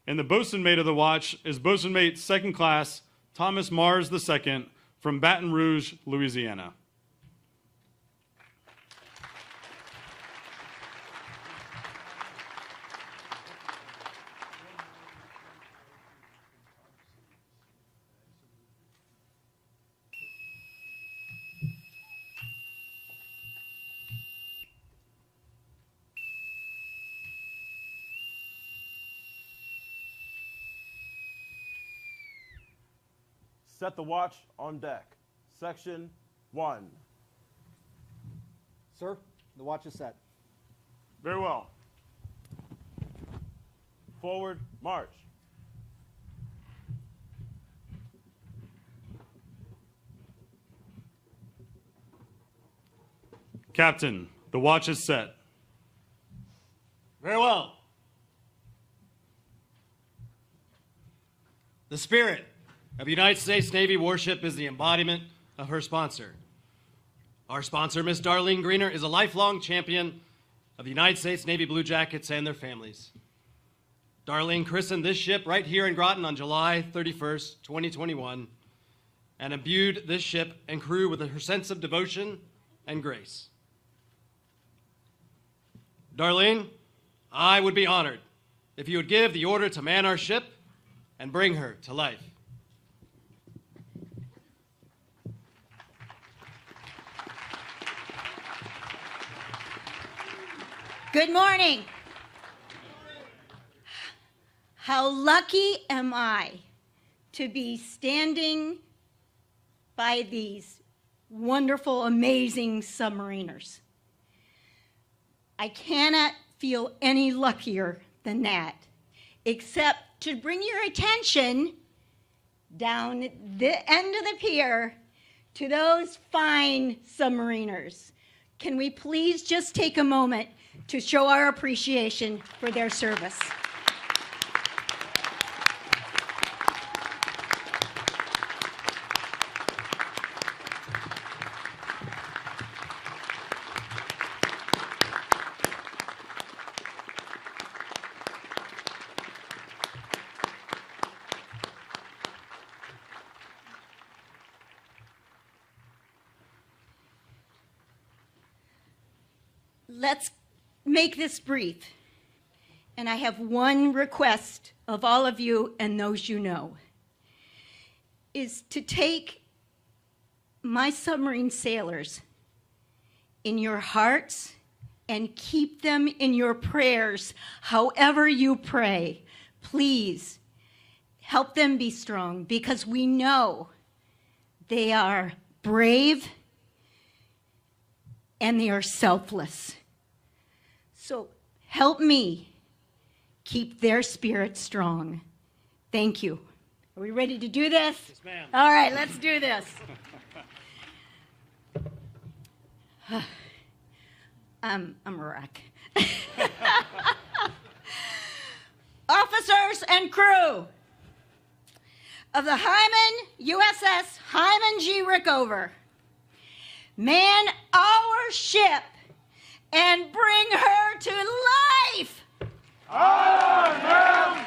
And the bosun mate of the watch is bosun mate 2nd class Thomas Mars II from Baton Rouge, Louisiana. Set the watch on deck. Section 1. Sir, the watch is set. Very well. Forward, march. Captain, the watch is set. Very well. The spirit of United States Navy warship is the embodiment of her sponsor. Our sponsor, Miss Darlene Greener, is a lifelong champion of the United States Navy Blue Jackets and their families. Darlene christened this ship right here in Groton on July 31st, 2021, and imbued this ship and crew with her sense of devotion and grace. Darlene, I would be honored if you would give the order to man our ship and bring her to life. Good morning. How lucky am I to be standing by these wonderful, amazing submariners. I cannot feel any luckier than that, except to bring your attention down the end of the pier to those fine submariners. Can we please just take a moment to show our appreciation for their service? Let's make this brief. And I have one request of all of you and those you know, is to take my submarine sailors in your hearts and keep them in your prayers however you pray. Please help them be strong, because we know they are brave and they are selfless. So help me keep their spirit strong. Thank you. Are we ready to do this? Yes, ma'am. All right, let's do this. I'm a wreck. Officers and crew of the USS Hyman G Rickover, man our ship and bring her to life. Aye, ma'am.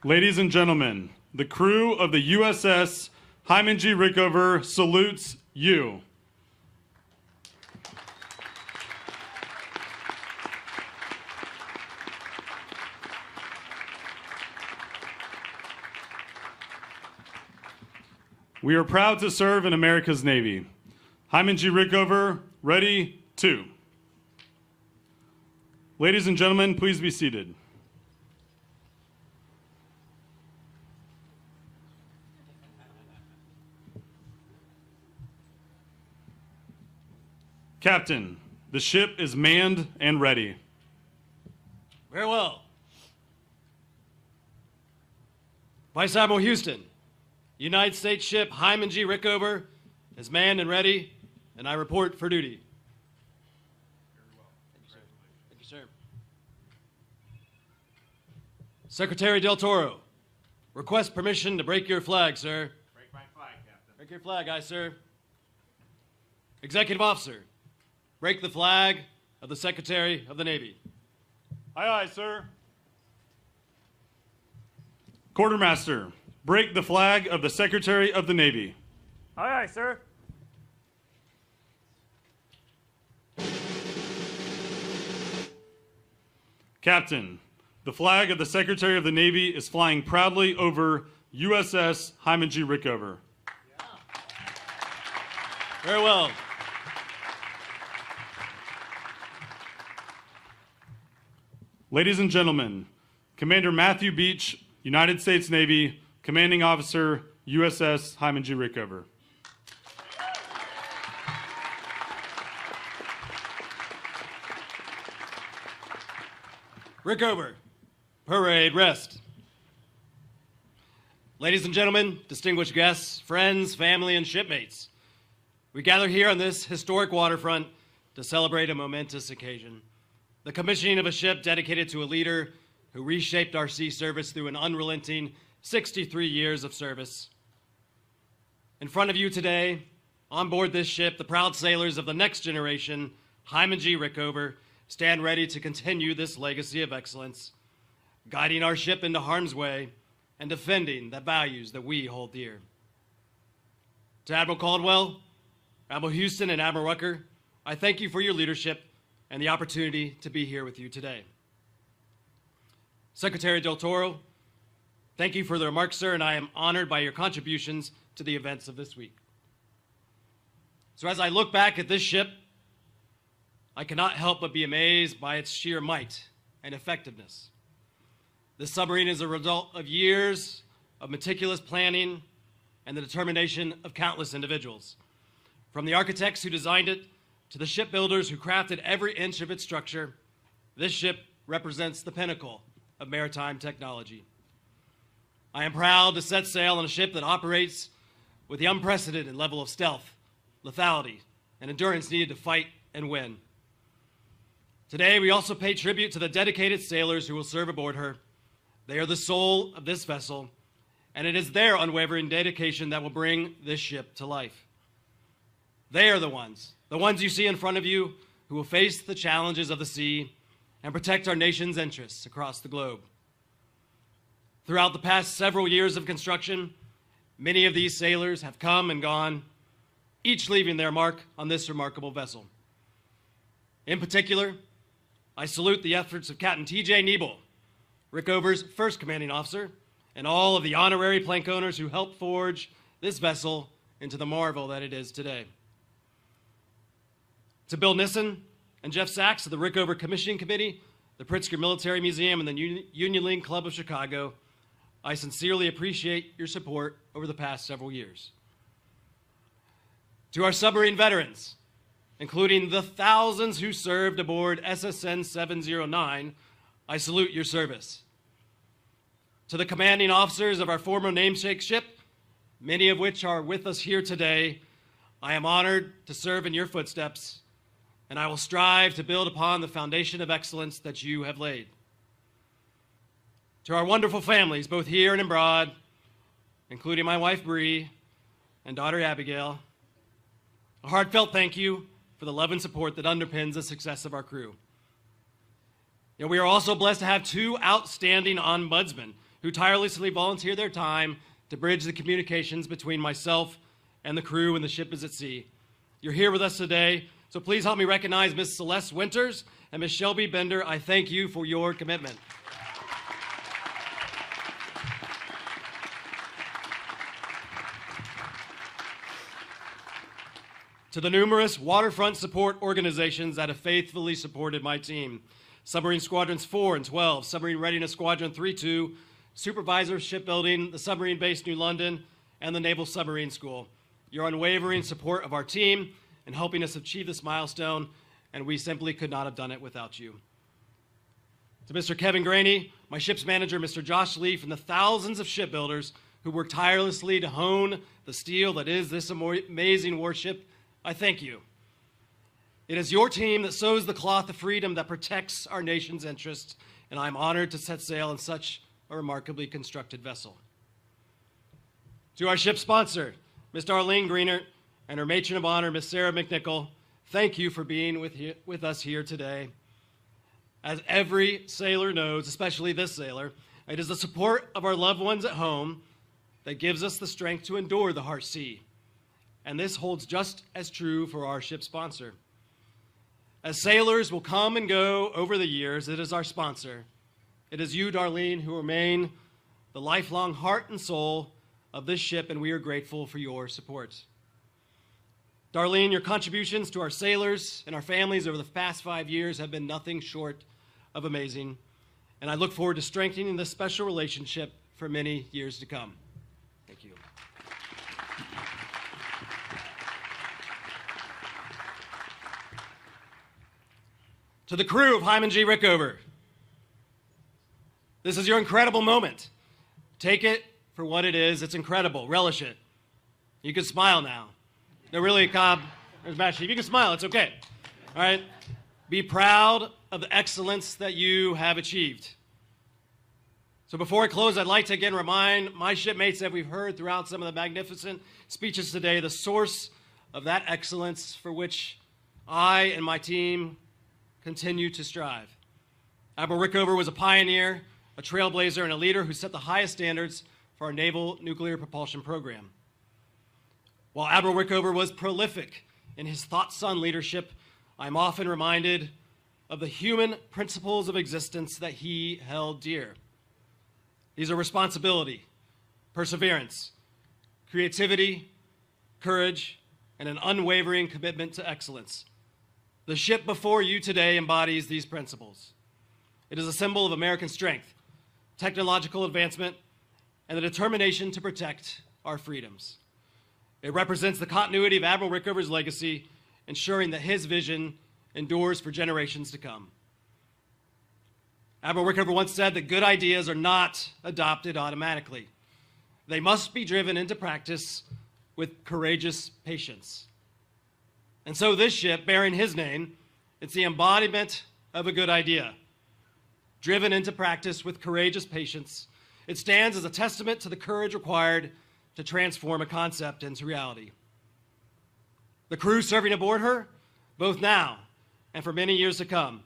Ladies and gentlemen, the crew of the USS Hyman G Rickover salutes you. We are proud to serve in America's Navy. Hyman G Rickover, ready, 2. Ladies and gentlemen, please be seated. Captain, the ship is manned and ready. Very well. Vice Admiral Houston, United States ship Hyman G Rickover is manned and ready, and I report for duty. Very well. Thank you, sir. Secretary Del Toro, request permission to break your flag, sir. Break my flag, Captain. Break your flag, aye, sir. Executive Officer, break the flag of the Secretary of the Navy. Aye, aye, sir. Quartermaster, break the flag of the Secretary of the Navy. Aye, aye, sir. Captain, the flag of the Secretary of the Navy is flying proudly over USS Hyman G Rickover. Very well. Ladies and gentlemen, Commander Matthew Beach, United States Navy, Commanding Officer, USS Hyman G Rickover. Rickover, parade rest. Ladies and gentlemen, distinguished guests, friends, family, and shipmates, we gather here on this historic waterfront to celebrate a momentous occasion, the commissioning of a ship dedicated to a leader who reshaped our sea service through an unrelenting 63 years of service. In front of you today, on board this ship, the proud sailors of the next generation, Hyman G Rickover, stand ready to continue this legacy of excellence, guiding our ship into harm's way and defending the values that we hold dear. To Admiral Caldwell, Admiral Houston, and Admiral Rucker, I thank you for your leadership and the opportunity to be here with you today. Secretary Del Toro, thank you for the remarks, sir, and I am honored by your contributions to the events of this week. So as I look back at this ship, I cannot help but be amazed by its sheer might and effectiveness. This submarine is a result of years of meticulous planning and the determination of countless individuals. From the architects who designed it to the shipbuilders who crafted every inch of its structure, this ship represents the pinnacle of maritime technology. I am proud to set sail on a ship that operates with the unprecedented level of stealth, lethality, and endurance needed to fight and win. Today, we also pay tribute to the dedicated sailors who will serve aboard her. They are the soul of this vessel, and it is their unwavering dedication that will bring this ship to life. They are the ones you see in front of you, who will face the challenges of the sea and protect our nation's interests across the globe. Throughout the past several years of construction, many of these sailors have come and gone, each leaving their mark on this remarkable vessel. In particular, I salute the efforts of Captain T.J. Niebel, Rickover's first commanding officer, and all of the honorary plank owners who helped forge this vessel into the marvel that it is today. To Bill Nissen and Jeff Sachs of the Rickover Commissioning Committee, the Pritzker Military Museum, and the Union League Club of Chicago, I sincerely appreciate your support over the past several years. To our submarine veterans, including the thousands who served aboard SSN 709, I salute your service. To the commanding officers of our former namesake ship, many of which are with us here today, I am honored to serve in your footsteps, and I will strive to build upon the foundation of excellence that you have laid. To our wonderful families, both here and abroad, including my wife Bree and daughter Abigail, a heartfelt thank you for the love and support that underpins the success of our crew. We are also blessed to have two outstanding ombudsmen who tirelessly volunteer their time to bridge the communications between myself and the crew when the ship is at sea. You're here with us today, so please help me recognize Ms. Celeste Winters and Ms. Shelby Bender. I thank you for your commitment. To the numerous waterfront support organizations that have faithfully supported my team, Submarine Squadrons 4 and 12, Submarine Readiness Squadron 3-2, Supervisors Shipbuilding, the Submarine Base New London, and the Naval Submarine School. Your unwavering support of our team and helping us achieve this milestone, and we simply could not have done it without you. To Mr. Kevin Graney, my ship's manager, Mr. Josh Leaf, and the thousands of shipbuilders who work tirelessly to hone the steel that is this amazing warship, I thank you. It is your team that sews the cloth of freedom that protects our nation's interests, and I'm honored to set sail in such a remarkably constructed vessel. To our ship sponsor, Ms. Darlene Greenert, and her matron of honor, Ms. Sarah McNichol, thank you for being with us here today. As every sailor knows, especially this sailor, it is the support of our loved ones at home that gives us the strength to endure the harsh sea. And this holds just as true for our ship sponsor. As sailors will come and go over the years, it is our sponsor. It is you, Darlene, who remain the lifelong heart and soul of this ship, and we are grateful for your support. Darlene, your contributions to our sailors and our families over the past 5 years have been nothing short of amazing, and I look forward to strengthening this special relationship for many years to come. Thank you. To the crew of Hyman G Rickover, this is your incredible moment. Take it for what it is. It's incredible. Relish it. You can smile now. No, really, Cobb, there's Matt Chief. You can smile. It's okay. All right? Be proud of the excellence that you have achieved. So before I close, I'd like to again remind my shipmates that we've heard throughout some of the magnificent speeches today, the source of that excellence for which I and my team continue to strive. Admiral Rickover was a pioneer, a trailblazer, and a leader who set the highest standards for our naval nuclear propulsion program. While Admiral Rickover was prolific in his thoughts on leadership, I'm often reminded of the human principles of existence that he held dear. These are responsibility, perseverance, creativity, courage, and an unwavering commitment to excellence. The ship before you today embodies these principles. It is a symbol of American strength, technological advancement, and the determination to protect our freedoms. It represents the continuity of Admiral Rickover's legacy, ensuring that his vision endures for generations to come. Admiral Rickover once said that good ideas are not adopted automatically. They must be driven into practice with courageous patience. And so this ship, bearing his name, it's the embodiment of a good idea. Driven into practice with courageous patience, it stands as a testament to the courage required to transform a concept into reality. The crew serving aboard her, both now and for many years to come,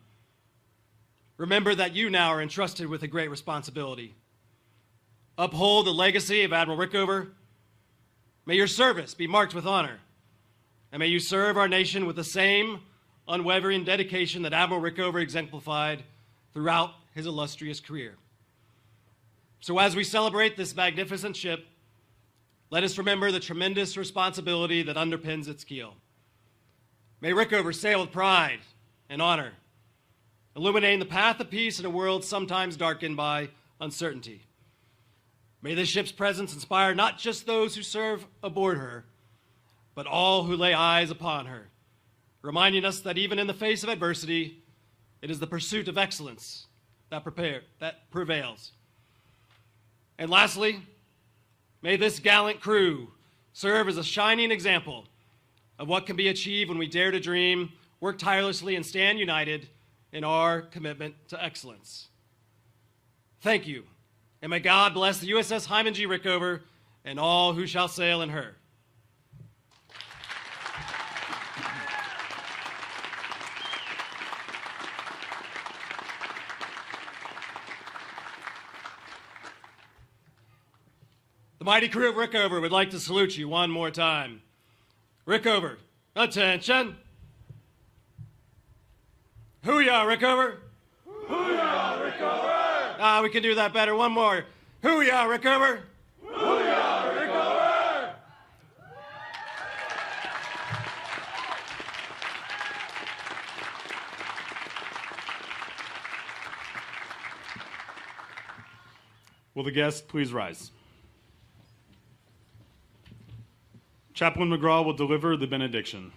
remember that you now are entrusted with a great responsibility. Uphold the legacy of Admiral Rickover. May your service be marked with honor. And may you serve our nation with the same unwavering dedication that Admiral Rickover exemplified throughout his illustrious career. So as we celebrate this magnificent ship, let us remember the tremendous responsibility that underpins its keel. May Rickover sail with pride and honor, illuminating the path of peace in a world sometimes darkened by uncertainty. May this ship's presence inspire not just those who serve aboard her, but all who lay eyes upon her, reminding us that even in the face of adversity, it is the pursuit of excellence that prevails. And lastly, may this gallant crew serve as a shining example of what can be achieved when we dare to dream, work tirelessly, and stand united in our commitment to excellence. Thank you, and may God bless the USS Hyman G Rickover and all who shall sail in her. The mighty crew of Rickover would like to salute you one more time. Rickover, attention. Hoo-yah, Rickover. Hoo-yah, Rickover! Ah, we can do that better. One more. Hoo-yah, Rickover. Hoo-yah, Rickover! Will the guests please rise? Chaplain McGraw will deliver the benediction.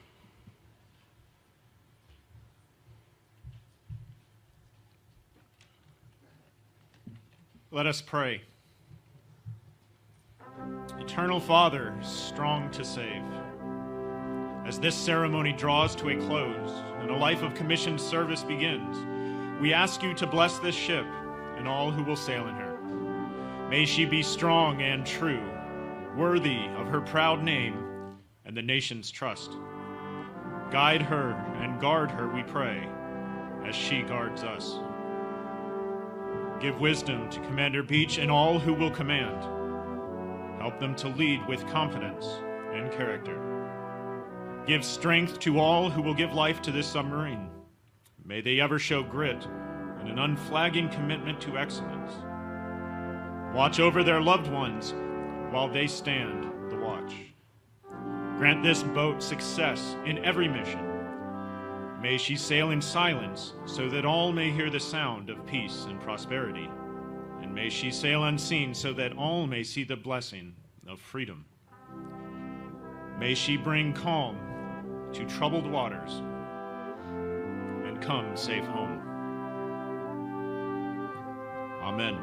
Let us pray. Eternal Father, strong to save, as this ceremony draws to a close and a life of commissioned service begins, we ask you to bless this ship and all who will sail in her. May she be strong and true, worthy of her proud name and the nation's trust. Guide her and guard her, we pray, as she guards us. Give wisdom to Commander Beach and all who will command. Help them to lead with confidence and character. Give strength to all who will give life to this submarine. May they ever show grit and an unflagging commitment to excellence. Watch over their loved ones while they stand the watch. Grant this boat success in every mission. May she sail in silence so that all may hear the sound of peace and prosperity. And may she sail unseen so that all may see the blessing of freedom. May she bring calm to troubled waters and come safe home. Amen.